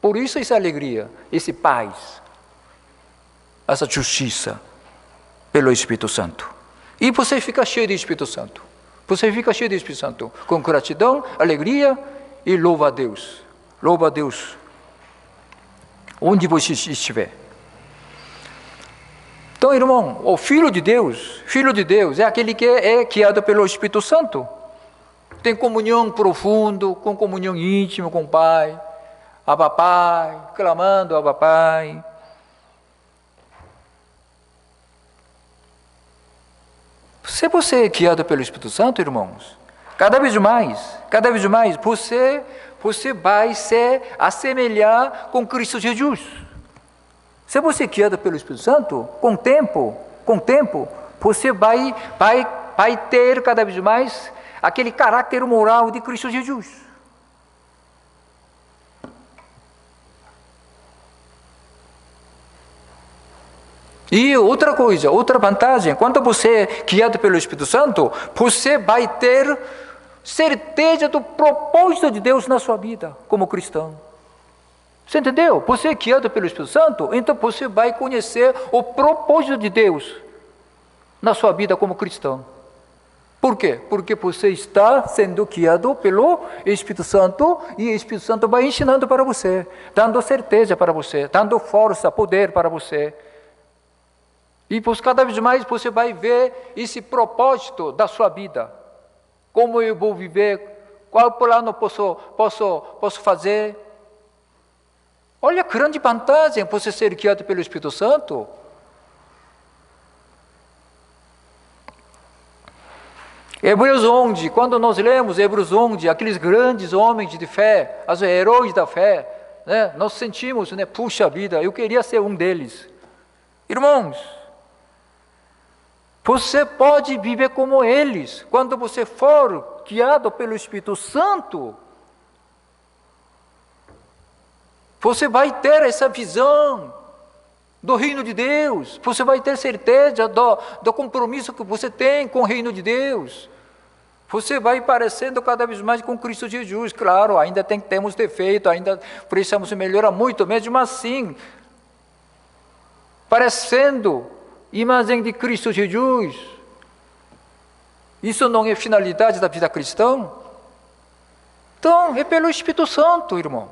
S1: Por isso essa alegria, essa paz, essa justiça pelo Espírito Santo. E você fica cheio de Espírito Santo. Você fica cheio de Espírito Santo, com gratidão, alegria e louva a Deus. Louva a Deus, onde você estiver. Então, irmão, o Filho de Deus é aquele que é guiado pelo Espírito Santo. Tem comunhão profunda, com comunhão íntima com o Pai. Abba Pai, clamando Abba Pai. Se você é guiado pelo Espírito Santo, irmãos, cada vez mais, você vai se assemelhar com Cristo Jesus. Se você é guiado pelo Espírito Santo, com o tempo, você vai ter cada vez mais aquele caráter moral de Cristo Jesus. E outra coisa, outra vantagem, quando você é guiado pelo Espírito Santo, você vai ter certeza do propósito de Deus na sua vida, como cristão. Você entendeu? Você é guiado pelo Espírito Santo, então você vai conhecer o propósito de Deus na sua vida como cristão. Por quê? Porque você está sendo guiado pelo Espírito Santo e o Espírito Santo vai ensinando para você, dando certeza para você, dando força, poder para você. E cada vez mais você vai ver esse propósito da sua vida. Como eu vou viver? Qual plano posso fazer? Olha a grande vantagem você ser guiado pelo Espírito Santo. Hebreus 11, quando nós lemos Hebreus 11, aqueles grandes homens de fé, os heróis da fé, né, nós sentimos, puxa vida, eu queria ser um deles. Irmãos, você pode viver como eles, quando você for guiado pelo Espírito Santo. Você vai ter essa visão do reino de Deus, você vai ter certeza do compromisso que você tem com o reino de Deus. Você vai parecendo cada vez mais com Cristo Jesus. Claro, ainda temos defeito, ainda precisamos melhorar muito, mesmo assim, parecendo imagem de Cristo Jesus. Isso não é finalidade da vida cristã? Então, é pelo Espírito Santo, irmão.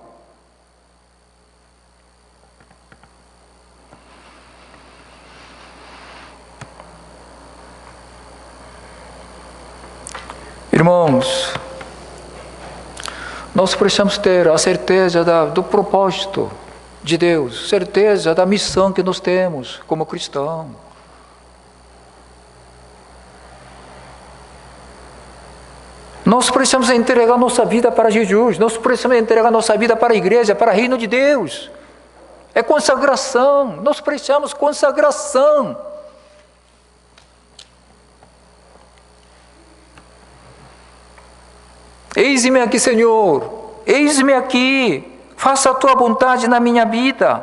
S1: Irmãos, nós precisamos ter a certeza do propósito de Deus, certeza da missão que nós temos como cristãos. Nós precisamos entregar nossa vida para Jesus, nós precisamos entregar nossa vida para a igreja, para o reino de Deus. É consagração, nós precisamos consagração. Eis-me aqui, Senhor, eis-me aqui, faça a tua vontade na minha vida.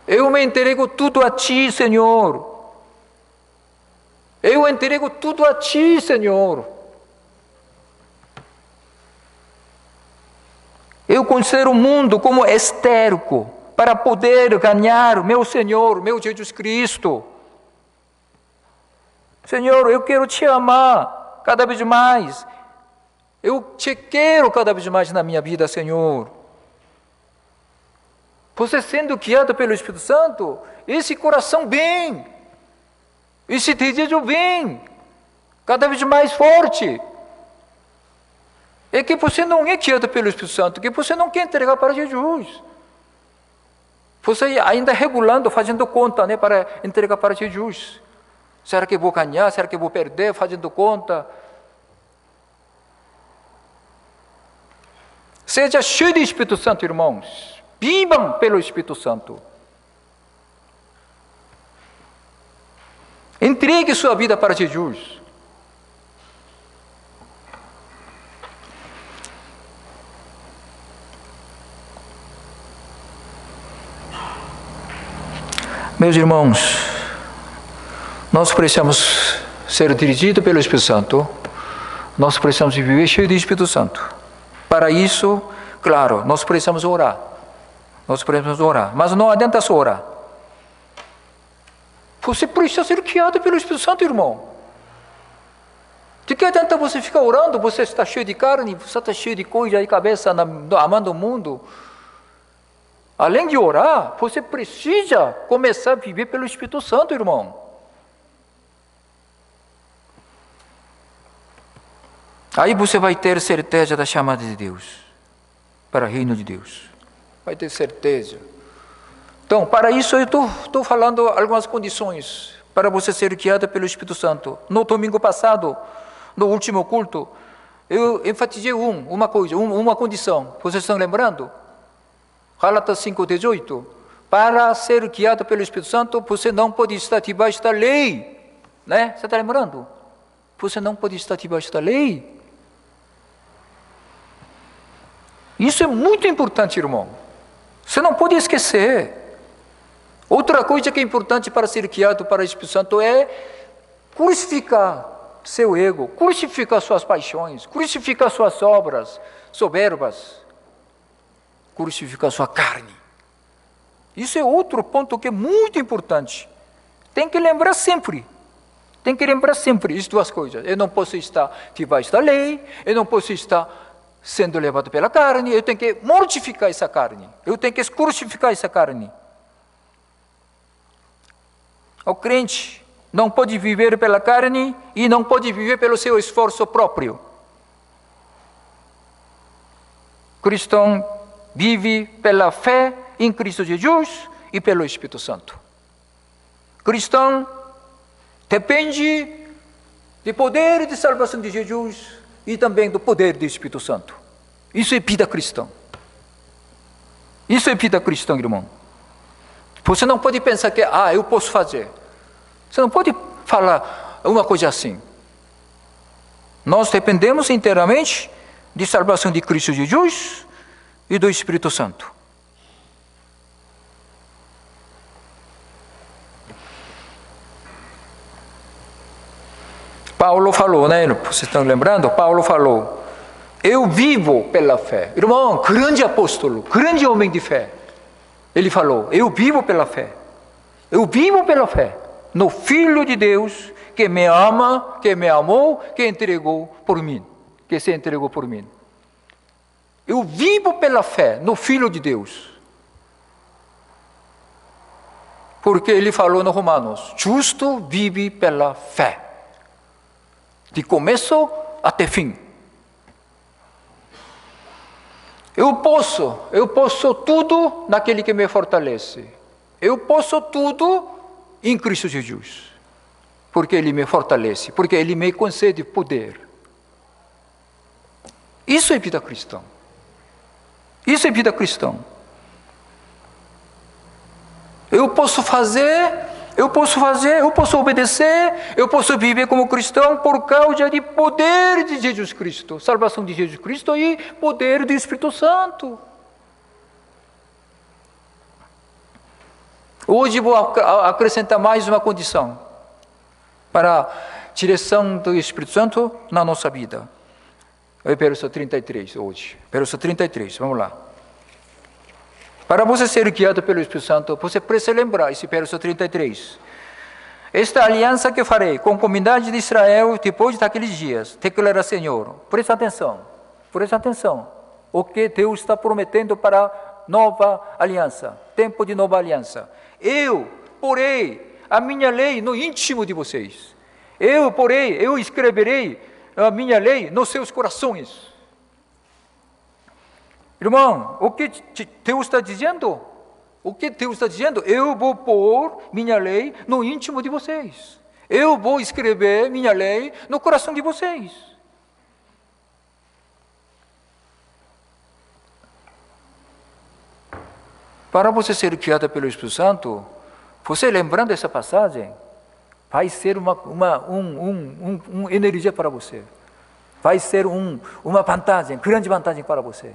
S1: Eu me entrego tudo a ti, Senhor. Eu entrego tudo a ti, Senhor. Eu considero o mundo como estéril para poder ganhar meu Senhor, meu Jesus Cristo. Senhor, eu quero te amar cada vez mais. Eu te quero cada vez mais na minha vida, Senhor. Você sendo guiado pelo Espírito Santo, esse coração vem, esse desejo vem, cada vez mais forte. É que você não é guiado pelo Espírito Santo, que você não quer entregar para Jesus. Você ainda regulando, fazendo conta, né, para entregar para Jesus. Será que vou ganhar? Será que vou perder? Fazendo conta. Seja cheio de Espírito Santo, irmãos. Vivam pelo Espírito Santo. Entregue sua vida para Jesus. Meus irmãos, nós precisamos ser dirigidos pelo Espírito Santo. Nós precisamos viver cheio de Espírito Santo. Para isso, claro, nós precisamos orar. Nós precisamos orar. Mas não adianta só orar. Você precisa ser guiado pelo Espírito Santo, irmão. De que adianta você ficar orando? Você está cheio de carne, você está cheio de coisa aí, cabeça, amando o mundo. Além de orar, você precisa começar a viver pelo Espírito Santo, irmão. Aí você vai ter certeza da chamada de Deus, para o reino de Deus. Vai ter certeza. Então, para isso eu estou falando algumas condições para você ser guiado pelo Espírito Santo. No domingo passado, no último culto, eu enfatizei uma coisa, uma condição. Vocês estão lembrando? Gálatas 5:18. Para ser guiado pelo Espírito Santo, você não pode estar debaixo da lei. Né? Você está lembrando? Você não pode estar debaixo da lei. Isso é muito importante, irmão. Você não pode esquecer. Outra coisa que é importante para ser guiado para o Espírito Santo é crucificar seu ego, crucificar suas paixões, crucificar suas obras soberbas, crucificar sua carne. Isso é outro ponto que é muito importante. Tem que lembrar sempre. Tem que lembrar sempre essas duas coisas. Eu não posso estar debaixo da lei, eu não posso estar sendo levado pela carne, eu tenho que mortificar essa carne, eu tenho que crucificar essa carne. O crente não pode viver pela carne e não pode viver pelo seu esforço próprio. O cristão vive pela fé em Cristo Jesus e pelo Espírito Santo. O cristão depende do poder de salvação de Jesus e também do poder do Espírito Santo. Isso é vida cristã. Isso é vida cristã, irmão. Você não pode pensar que, eu posso fazer. Você não pode falar uma coisa assim. Nós dependemos inteiramente de salvação de Cristo Jesus e do Espírito Santo. Paulo falou, né? Vocês estão lembrando? Paulo falou, eu vivo pela fé. Irmão, grande apóstolo, grande homem de fé. Ele falou, eu vivo pela fé. Eu vivo pela fé no Filho de Deus que me ama, que me amou, que entregou por mim, que se entregou por mim. Eu vivo pela fé no Filho de Deus. Porque ele falou no Romanos, justo vive pela fé. De começo até fim. Eu posso tudo naquele que me fortalece. Eu posso tudo em Cristo Jesus. Porque Ele me fortalece, porque Ele me concede poder. Isso é vida cristã. Isso é vida cristã. Eu posso obedecer, eu posso viver como cristão por causa do poder de Jesus Cristo, salvação de Jesus Cristo e poder do Espírito Santo. Hoje vou acrescentar mais uma condição para a direção do Espírito Santo na nossa vida. É o verso 33 hoje. Verso 33, vamos lá. Para você ser guiado pelo Espírito Santo, você precisa lembrar esse verso 33. Esta aliança que farei com a comunidade de Israel depois daqueles dias, declara Senhor. Presta atenção. O que Deus está prometendo para nova aliança, tempo de nova aliança. Eu porei a minha lei no íntimo de vocês. Eu escreverei a minha lei nos seus corações. Irmão, o que Deus está dizendo? O que Deus está dizendo? Eu vou pôr minha lei no íntimo de vocês. Eu vou escrever minha lei no coração de vocês. Para você ser guiado pelo Espírito Santo, você lembrando essa passagem, vai ser uma energia para você. Vai ser uma vantagem, grande vantagem para você.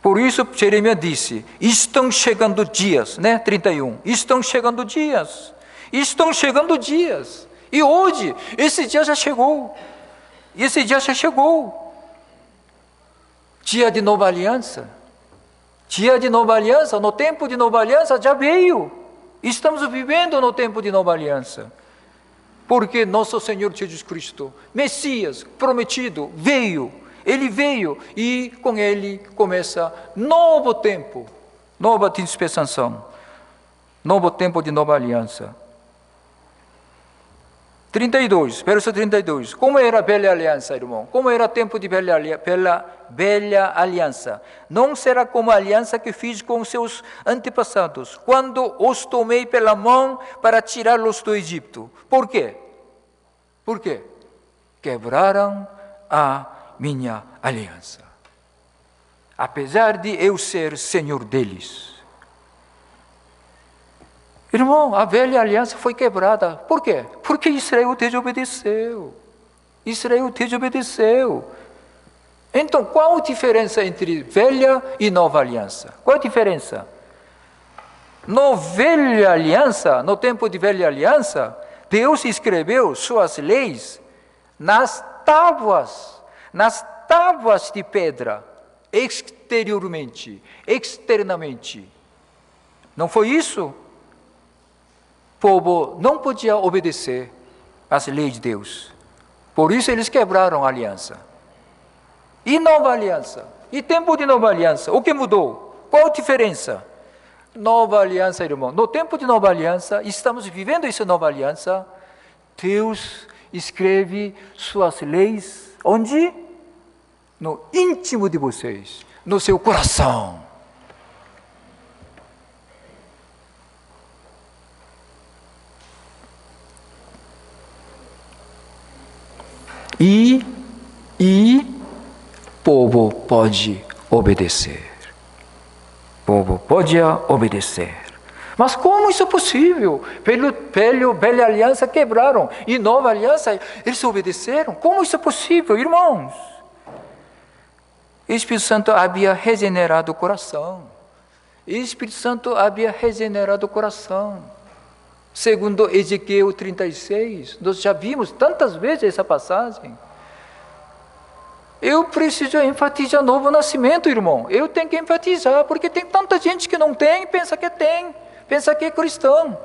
S1: Por isso, Jeremias disse, estão chegando dias, 31, estão chegando dias. E hoje, esse dia já chegou. Dia de nova aliança. No tempo de nova aliança já veio. Estamos vivendo no tempo de nova aliança. Porque nosso Senhor Jesus Cristo, Messias prometido, veio. Ele veio e com ele começa novo tempo, nova dispensação, novo tempo de nova aliança. 32, verso 32. Como era a velha aliança, irmão? Como era o tempo de velha aliança? Não será como a aliança que fiz com seus antepassados, quando os tomei pela mão para tirá-los do Egito. Por quê? Quebraram a minha aliança. Apesar de eu ser Senhor deles. Irmão, a velha aliança foi quebrada. Por quê? Porque Israel desobedeceu. Então, qual a diferença entre velha e nova aliança? Qual a diferença? No tempo de velha aliança, Deus escreveu suas leis nas tábuas de pedra, externamente. Não foi isso? O povo não podia obedecer às leis de Deus. Por isso eles quebraram a aliança. E nova aliança? E tempo de nova aliança? O que mudou? Qual a diferença? Nova aliança, irmão. No tempo de nova aliança, estamos vivendo essa nova aliança. Deus escreve suas leis. Onde? No íntimo de vocês, no seu coração. E povo pode obedecer. Mas como isso é possível? Velha aliança quebraram e nova aliança eles obedeceram. Como isso é possível, irmãos? O Espírito Santo havia regenerado o coração. Segundo Ezequiel 36, nós já vimos tantas vezes essa passagem. Eu preciso enfatizar novo nascimento, irmão. Eu tenho que enfatizar, porque tem tanta gente que não tem, pensa que é cristão.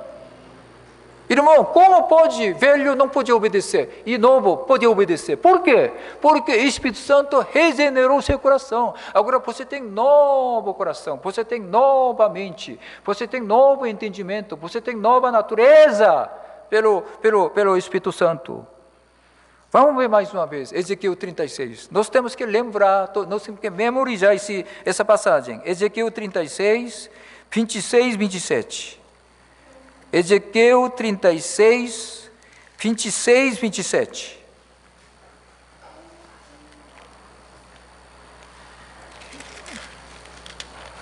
S1: Irmão, como pode, velho não pode obedecer, e novo pode obedecer? Por quê? Porque o Espírito Santo regenerou seu coração. Agora você tem novo coração, você tem nova mente, você tem novo entendimento, você tem nova natureza pelo Espírito Santo. Vamos ver mais uma vez, Ezequiel 36. Nós temos que lembrar, nós temos que memorizar essa passagem. Ezequiel 36, 26, 27. Ezequiel 36, 26, 27.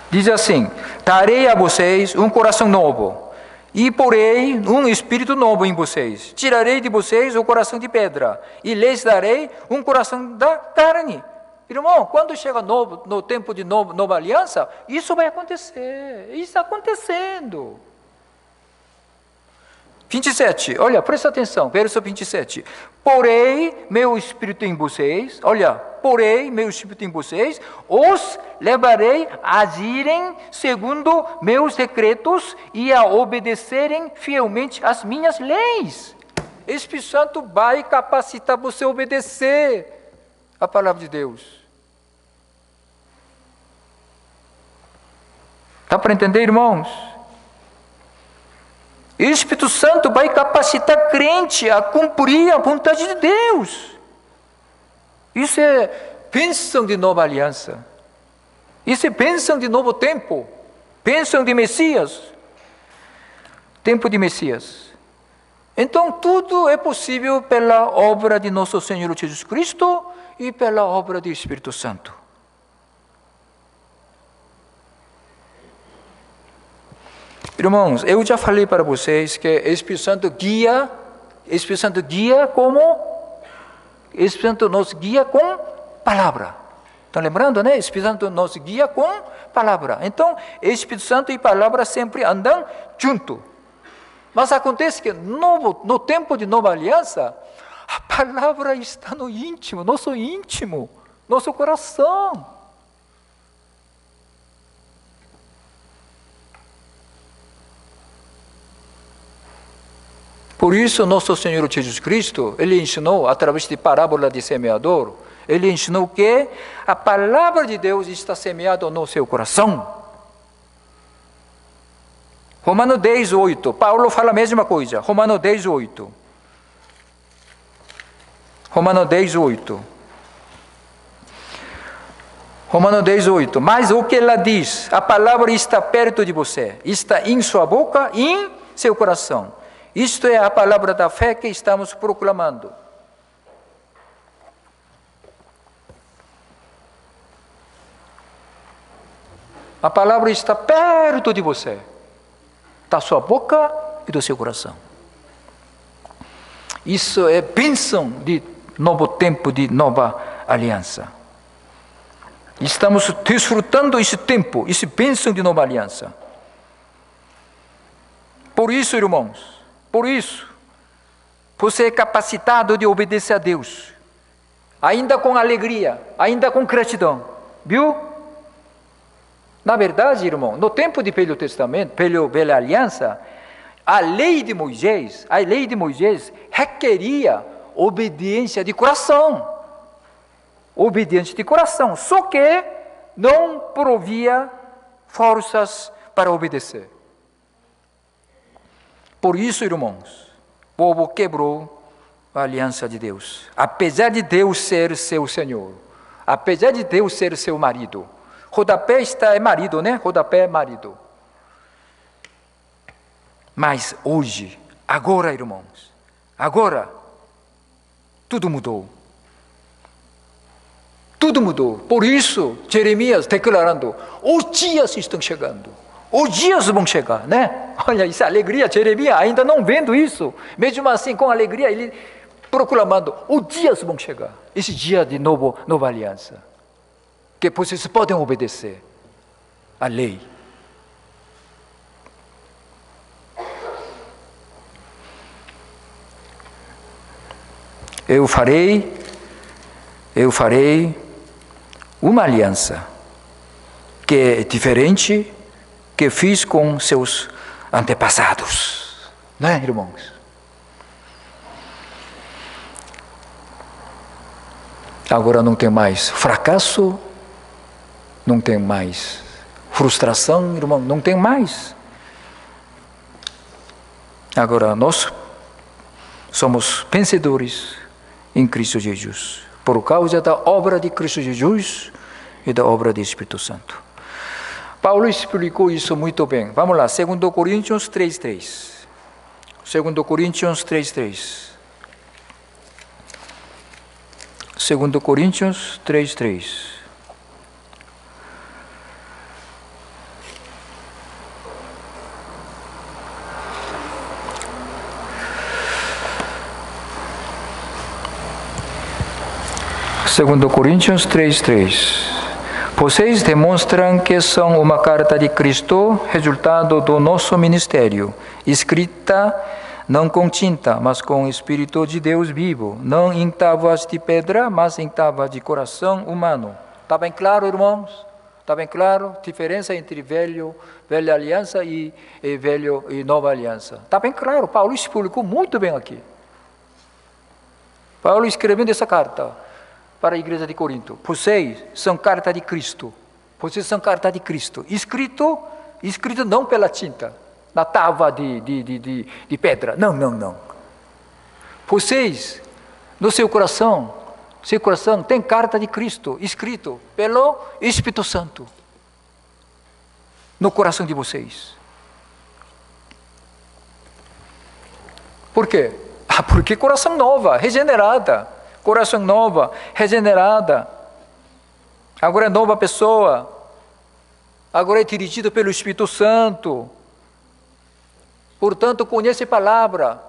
S1: Diz assim: darei a vocês um coração novo, e porei um espírito novo em vocês. Tirarei de vocês o coração de pedra, e lhes darei um coração da carne. Irmão, quando chega no tempo de nova aliança, isso vai acontecer. Isso está acontecendo. 27, olha, presta atenção, verso 27. Porei meu espírito em vocês, os levarei a agirem segundo meus decretos e a obedecerem fielmente as minhas leis. Espírito Santo vai capacitar você a obedecer a palavra de Deus. Dá para entender, irmãos? O Espírito Santo vai capacitar crente a cumprir a vontade de Deus. Isso é bênção de nova aliança. Isso é bênção de novo tempo. Bênção de Messias. Tempo de Messias. Então tudo é possível pela obra de nosso Senhor Jesus Cristo e pela obra do Espírito Santo. Irmãos, eu já falei para vocês que o Espírito Santo nos guia com palavra. Estão lembrando, né? O Espírito Santo nos guia com palavra. Então, o Espírito Santo e palavra sempre andam junto. Mas acontece que no tempo de nova aliança, a palavra está no íntimo, nosso coração. Por isso, nosso Senhor Jesus Cristo, Ele ensinou, através de parábola de semeador, Ele ensinou que a palavra de Deus está semeada no seu coração. Romanos 10, 8. Paulo fala a mesma coisa. Romanos 10, 8. Romanos 10, 8. Romanos 10, 8. Mas o que ela diz? A palavra está perto de você. Está em sua boca e em seu coração. Isto é a palavra da fé que estamos proclamando. A palavra está perto de você, da sua boca e do seu coração. Isso é bênção de novo tempo, de nova aliança. Estamos desfrutando esse tempo, esse bênção de nova aliança. Por isso, irmãos, você é capacitado de obedecer a Deus, ainda com alegria, ainda com gratidão, viu? Na verdade, irmão, no tempo de Velho Testamento, Velha Aliança, a lei de Moisés requeria obediência de coração. Obediência de coração, só que não provia forças para obedecer. Por isso, irmãos, o povo quebrou a aliança de Deus. Apesar de Deus ser seu Senhor, apesar de Deus ser seu marido. Rodapé é marido, né? Rodapé é marido. Mas hoje, agora, irmãos, tudo mudou. Tudo mudou. Por isso, Jeremias declarando, os dias estão chegando. Os dias vão chegar, né? Olha, isso é alegria. Jeremias ainda não vendo isso. Mesmo assim, com alegria, ele proclamando, os dias vão chegar. Esse dia de nova aliança. Que vocês podem obedecer à lei. Eu farei uma aliança que é diferente que fiz com seus antepassados. Não é, irmãos? Agora não tem mais fracasso, não tem mais frustração, irmão, não tem mais. Agora nós somos vencedores em Cristo Jesus, por causa da obra de Cristo Jesus e da obra do Espírito Santo. Paulo explicou isso muito bem. Vamos lá, 2 Coríntios 3:3. 2 Coríntios 3:3. 2 Coríntios 3:3. Segundo Coríntios 3:3. Vocês demonstram que são uma carta de Cristo, resultado do nosso ministério, escrita não com tinta, mas com o Espírito de Deus vivo, não em tábuas de pedra, mas em tábuas de coração humano. Está bem claro, irmãos? Está bem claro? Diferença entre velha aliança e nova aliança. Está bem claro, Paulo explicou muito bem aqui. Paulo escrevendo essa carta para a igreja de Corinto. Vocês são carta de Cristo. Vocês são carta de Cristo. Escrito não pela tinta, na tábua de pedra. Não. Vocês, no seu coração tem carta de Cristo, escrito pelo Espírito Santo, no coração de vocês. Por quê? Porque coração nova, regenerada. Coração nova, regenerada. Agora é nova pessoa. Agora é dirigido pelo Espírito Santo. Portanto, conhece a palavra.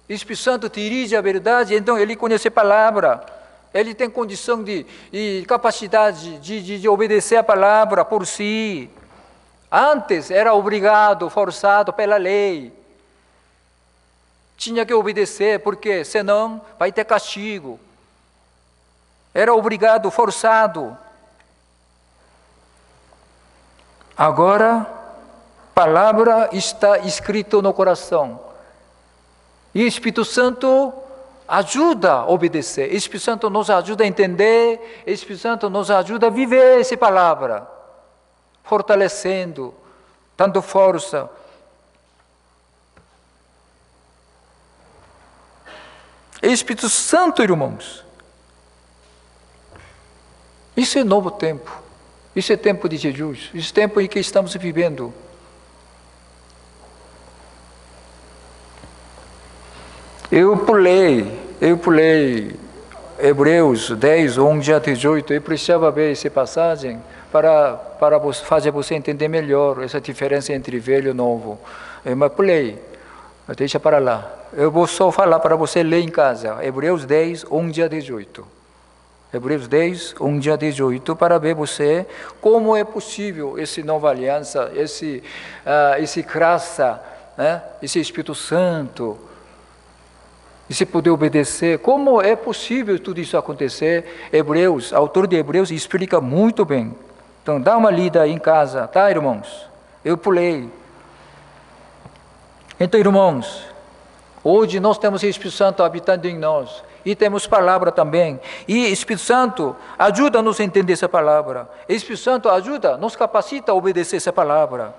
S1: O Espírito Santo dirige a verdade, então ele conhece a palavra. Ele tem condição e capacidade de obedecer a palavra por si. Antes era obrigado, forçado pela lei. Tinha que obedecer, porque senão vai ter castigo. Era obrigado, forçado. Agora, a palavra está escrita no coração. E o Espírito Santo ajuda a obedecer. O Espírito Santo nos ajuda a entender. O Espírito Santo nos ajuda a viver essa palavra. Fortalecendo, dando força. Espírito Santo, irmãos. Isso é novo tempo. Isso é tempo de Jesus. Isso é tempo em que estamos vivendo. Eu pulei Hebreus 10, 11 a 18. Eu precisava ver essa passagem para fazer você entender melhor essa diferença entre velho e novo. Mas pulei. Deixa para lá. Eu vou só falar para você ler em casa. Hebreus 10, 11 a 18. Hebreus 10, 11 a 18, para ver você como é possível essa nova aliança, esse graça, né? Esse Espírito Santo, esse poder obedecer. Como é possível tudo isso acontecer? Hebreus, autor de Hebreus, explica muito bem. Então, dá uma lida aí em casa, tá, irmãos? Eu pulei. Então, irmãos, hoje nós temos o Espírito Santo habitando em nós. E temos palavra também. E o Espírito Santo ajuda-nos a entender essa palavra. O Espírito Santo ajuda, nos capacita a obedecer essa palavra.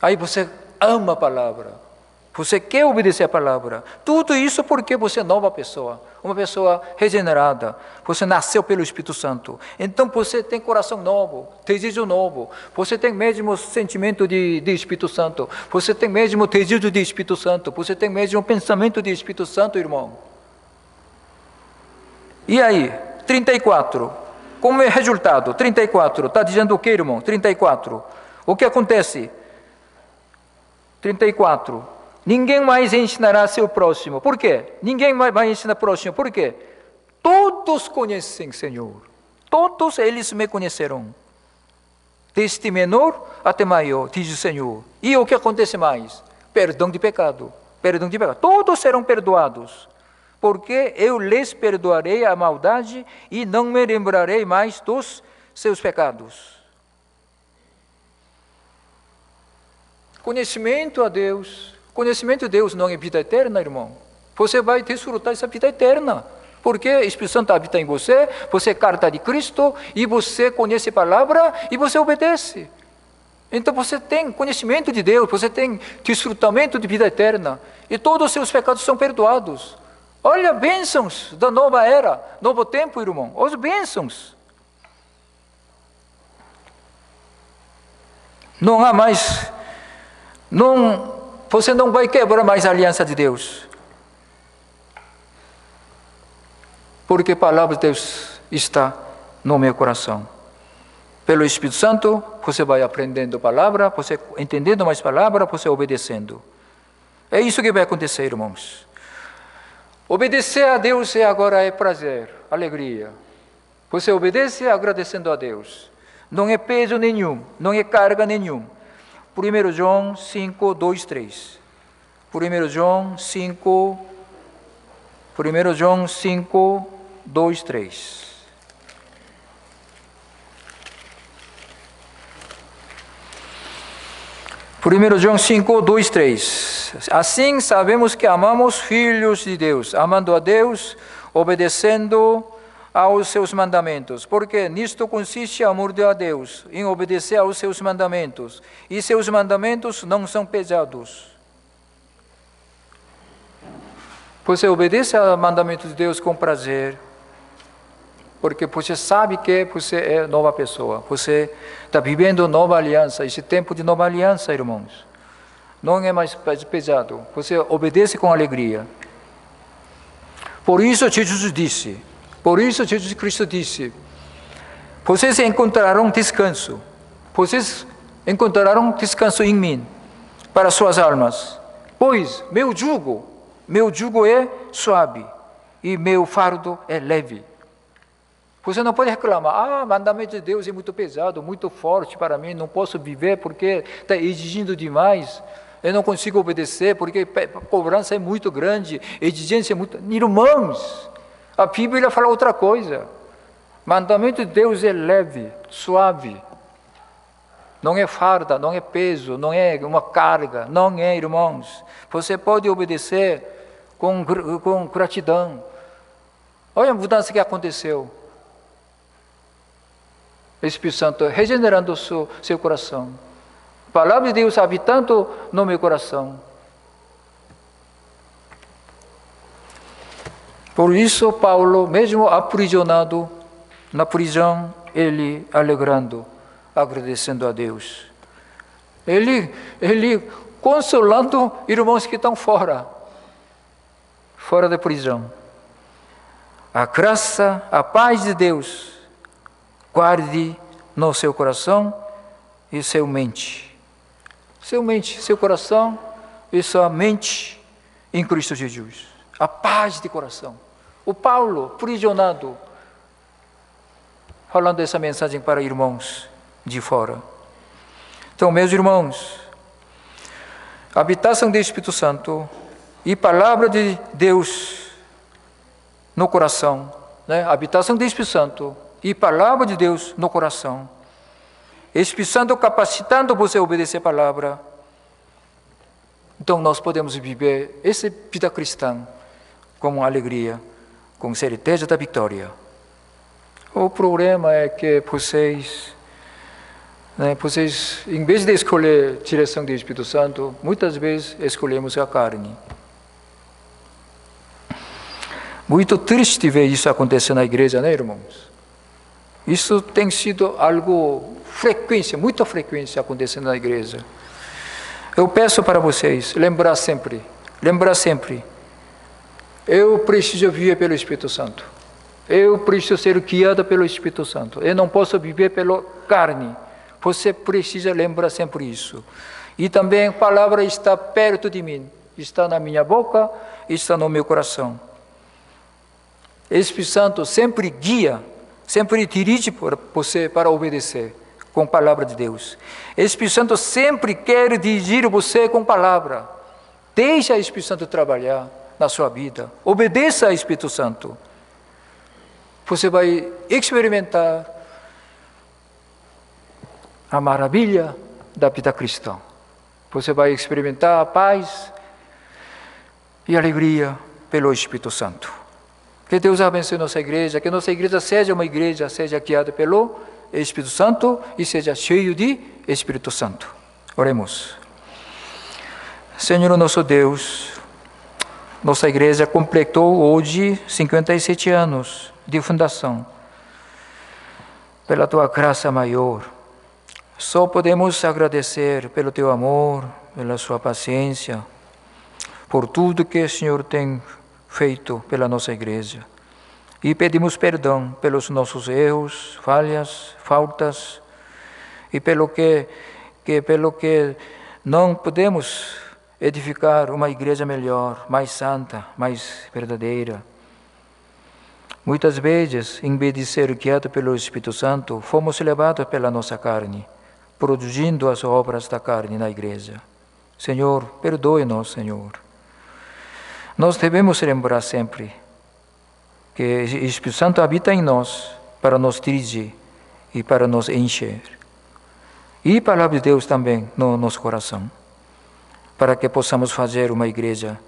S1: Aí você ama a palavra. Você quer obedecer a palavra. Tudo isso porque você é nova pessoa. Uma pessoa regenerada. Você nasceu pelo Espírito Santo. Então você tem coração novo, desejo novo. Você tem mesmo sentimento de Espírito Santo. Você tem mesmo desejo de Espírito Santo. Você tem mesmo pensamento de Espírito Santo, irmão. E aí, 34. Como é o resultado? 34. Está dizendo o que, irmão? 34. O que acontece? 34. Ninguém mais ensinará seu próximo. Por quê? Ninguém mais vai ensinar próximo. Por quê? Todos conhecem Senhor. Todos eles me conhecerão. Desde menor até maior, diz o Senhor. E o que acontece mais? Perdão de pecado. Perdão de pecado. Todos serão perdoados. porque eu lhes perdoarei a maldade e não me lembrarei mais dos seus pecados. Conhecimento a Deus. Conhecimento de Deus não é vida eterna, irmão. Você vai desfrutar essa vida eterna. Porque o Espírito Santo habita em você, você é carta de Cristo, e você conhece a palavra, e você obedece. Então você tem conhecimento de Deus, você tem desfrutamento de vida eterna, e todos os seus pecados são perdoados. Olha, bênçãos da nova era, novo tempo, irmão, as bênçãos. Não há mais, você não vai quebrar mais a aliança de Deus. Porque a palavra de Deus está no meu coração. Pelo Espírito Santo, você vai aprendendo a palavra, você entendendo mais palavra, você obedecendo. É isso que vai acontecer, irmãos. Obedecer a Deus agora é prazer, alegria. Você obedece agradecendo a Deus. Não é peso nenhum, não é carga nenhum. 1 João 5, 2, 3. 1 João 5, 2, 3. Primeiro João 5, 2, 3. Assim sabemos que amamos filhos de Deus, amando a Deus, obedecendo aos seus mandamentos, porque nisto consiste o amor a Deus, em obedecer aos seus mandamentos, e seus mandamentos não são pesados. Você obedece aos mandamentos de Deus com prazer, porque você sabe que você é nova pessoa, você está vivendo nova aliança, esse tempo de nova aliança, irmãos, não é mais pesado, você obedece com alegria. Por isso Jesus Cristo disse, vocês encontrarão descanso em mim, para suas almas, pois meu jugo é suave, e meu fardo é leve. Você não pode reclamar, mandamento de Deus é muito pesado, muito forte para mim, não posso viver porque está exigindo demais, eu não consigo obedecer porque a cobrança é muito grande, a exigência é muito... Irmãos, a Bíblia fala outra coisa, mandamento de Deus é leve, suave, não é farda, não é peso, não é uma carga, não é, irmãos. Você pode obedecer com gratidão. Olha a mudança que aconteceu. Espírito Santo regenerando o seu coração. A palavra de Deus habitando no meu coração. Por isso, Paulo, mesmo aprisionado na prisão, ele alegrando, agradecendo a Deus. Ele consolando irmãos que estão fora da prisão. A graça, a paz de Deus guarde no seu coração e seu mente. Seu coração e sua mente em Cristo Jesus. A paz de coração. O Paulo, prisionado, falando essa mensagem para irmãos de fora. Então, meus irmãos, a habitação do Espírito Santo e palavra de Deus no coração, né? A habitação do Espírito Santo e palavra de Deus no coração. Espírito Santo capacitando você a obedecer a palavra. Então nós podemos viver essa vida cristã com alegria, com certeza da vitória. O problema é que vocês, em vez de escolher a direção do Espírito Santo, muitas vezes escolhemos a carne. Muito triste ver isso acontecer na igreja, né, irmãos? Isso tem sido algo muita frequência acontecendo na igreja. Eu peço para vocês lembrar sempre, eu preciso viver pelo Espírito Santo. Eu preciso ser guiado pelo Espírito Santo. Eu não posso viver pela carne. Você precisa lembrar sempre isso. E também a palavra está perto de mim, está na minha boca, está no meu coração. O Espírito Santo sempre guia, sempre dirige você para obedecer com a palavra de Deus. O Espírito Santo sempre quer dirigir você com a palavra. Deixa o Espírito Santo trabalhar. na sua vida. Obedeça ao Espírito Santo. Você vai experimentar a maravilha da vida cristã. Você vai experimentar a paz e alegria pelo Espírito Santo. Que Deus abençoe nossa igreja, que nossa igreja seja uma igreja, seja guiada pelo Espírito Santo e seja cheio de Espírito Santo. Oremos. Senhor nosso Deus, nossa igreja completou hoje 57 anos de fundação. Pela tua graça maior, só podemos agradecer pelo teu amor, pela sua paciência, por tudo que o Senhor tem feito pela nossa igreja. E pedimos perdão pelos nossos erros, falhas, faltas, e pelo que não podemos edificar uma igreja melhor, mais santa, mais verdadeira. Muitas vezes, em vez de ser guiados pelo Espírito Santo, fomos levados pela nossa carne, produzindo as obras da carne na igreja. Senhor, perdoe-nos, Senhor. Nós devemos lembrar sempre que o Espírito Santo habita em nós para nos dirigir e para nos encher. E a palavra de Deus também no nosso coração, para que possamos fazer uma igreja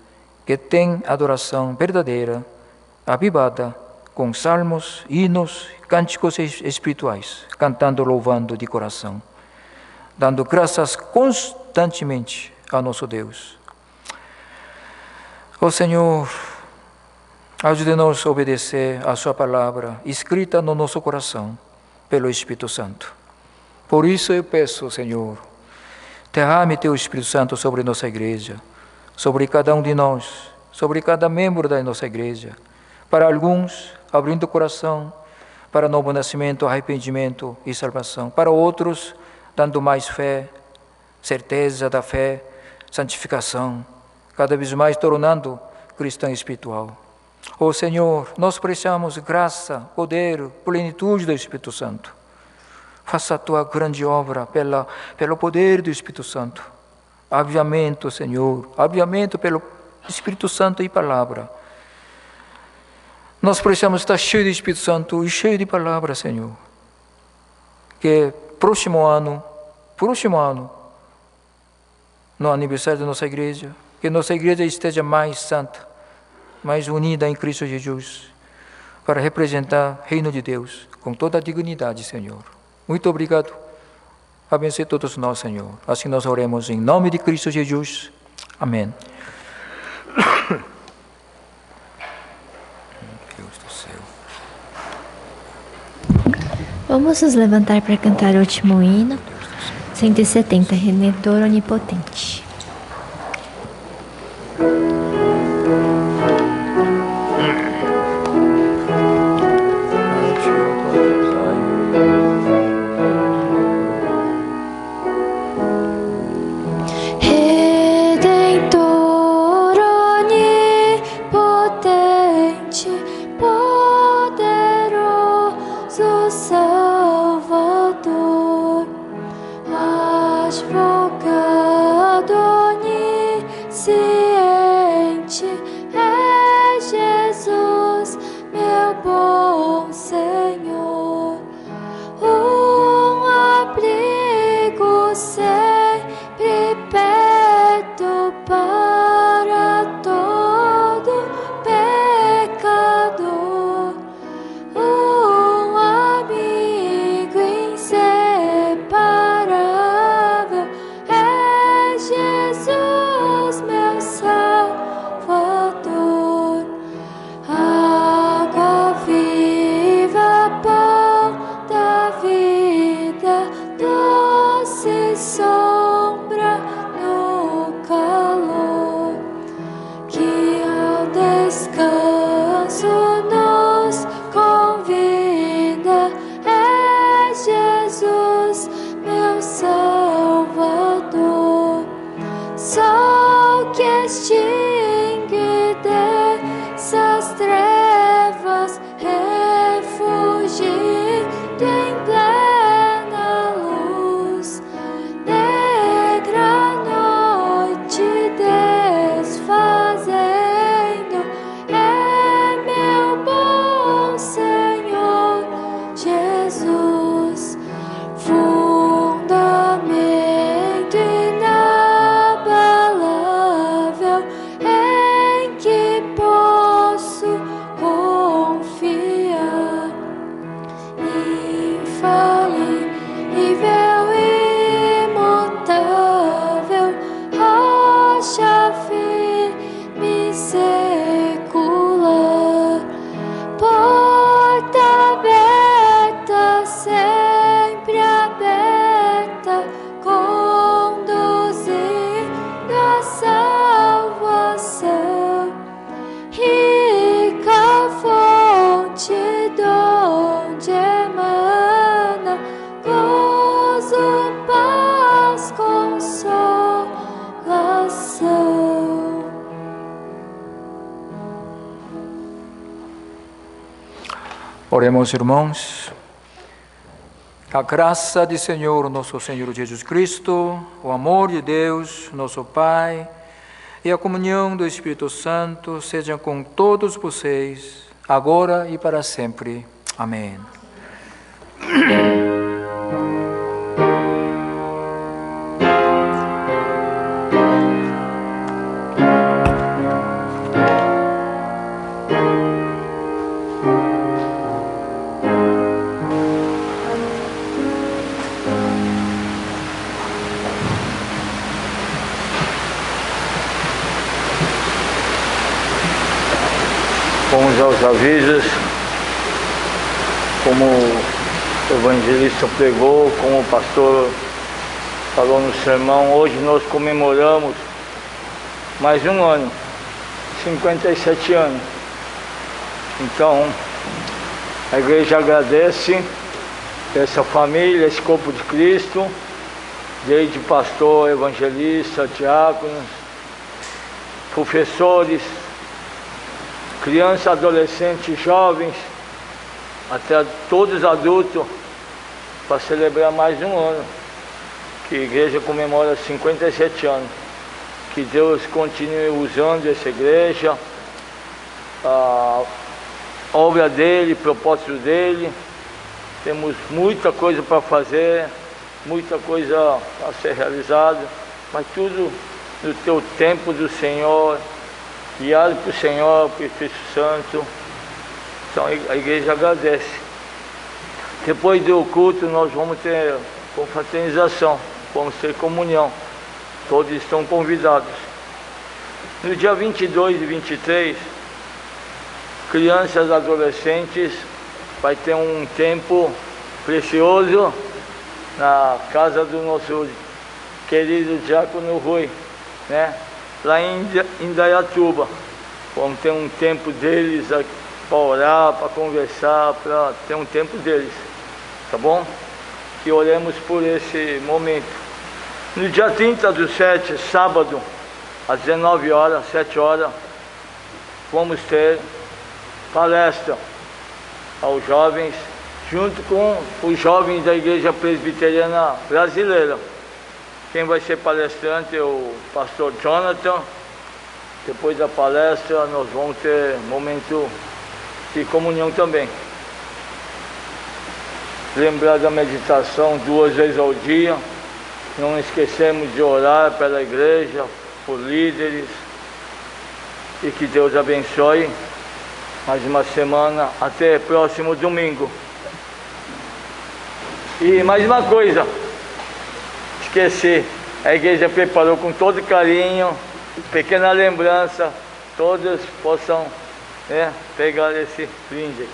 S1: que tem adoração verdadeira, avivada, com salmos, hinos, cânticos espirituais, cantando, louvando de coração, dando graças constantemente a nosso Deus. Ó Senhor, ajude-nos a obedecer a sua palavra, escrita no nosso coração, pelo Espírito Santo. Por isso eu peço, Senhor, derrame teu Espírito Santo sobre nossa igreja, sobre cada um de nós, sobre cada membro da nossa igreja. Para alguns, abrindo o coração para novo nascimento, arrependimento e salvação. Para outros, dando mais fé, certeza da fé, santificação, cada vez mais tornando cristão espiritual. Ó Senhor, nós precisamos graça, poder, plenitude do Espírito Santo. Faça a tua grande obra pelo poder do Espírito Santo. Avivamento, Senhor, avivamento pelo Espírito Santo e palavra. Nós precisamos estar cheios do Espírito Santo e cheios de palavra, Senhor. Que próximo ano, no aniversário da nossa igreja, que nossa igreja esteja mais santa, mais unida em Cristo Jesus, para representar o reino de Deus com toda a dignidade, Senhor. Muito obrigado. Abençoe todos nós, Senhor. Assim nós oremos em nome de Cristo Jesus. Amém. Deus do céu.
S3: Vamos nos levantar para cantar o último hino. 170, Redentor Onipotente.
S1: Oremos, irmãos. A graça do Senhor, nosso Senhor Jesus Cristo, o amor de Deus, nosso Pai, e a comunhão do Espírito Santo sejam com todos vocês, agora e para sempre. Amém.
S5: Vamos aos avisos, como o evangelista pregou, como o pastor falou no sermão. Hoje nós comemoramos mais um ano, 57 anos. Então, a igreja agradece essa família, esse corpo de Cristo, desde pastor, evangelista, diáconos, professores, crianças, adolescentes, jovens, até todos adultos, para celebrar mais um ano, que a igreja comemora 57 anos. Que Deus continue usando essa igreja, a obra dele, propósito dele. Temos muita coisa para fazer, muita coisa a ser realizada, mas tudo no teu tempo do Senhor, guiado por Senhor, por Espírito Santo. Então a igreja agradece. Depois do culto nós vamos ter confraternização, vamos ter comunhão. Todos estão convidados. No dia 22 e 23, crianças e adolescentes vai ter um tempo precioso na casa do nosso querido diácono Rui, né? Lá em Indaiatuba. Vamos ter um tempo deles para orar, para conversar, para ter um tempo deles, tá bom? Que oremos por esse momento. No dia 30/7, sábado, às 19 horas, 7 horas, vamos ter palestra aos jovens, junto com os jovens da Igreja Presbiteriana Brasileira. Quem vai ser palestrante é o pastor Jonathan. Depois da palestra nós vamos ter momento de comunhão também. Lembrar da meditação 2 vezes ao dia. Não esquecemos de orar pela igreja, por líderes. E que Deus abençoe. Mais uma semana, até próximo domingo. E mais uma coisa, esqueci, a igreja preparou com todo carinho, pequena lembrança, todos possam pegar esse brinde.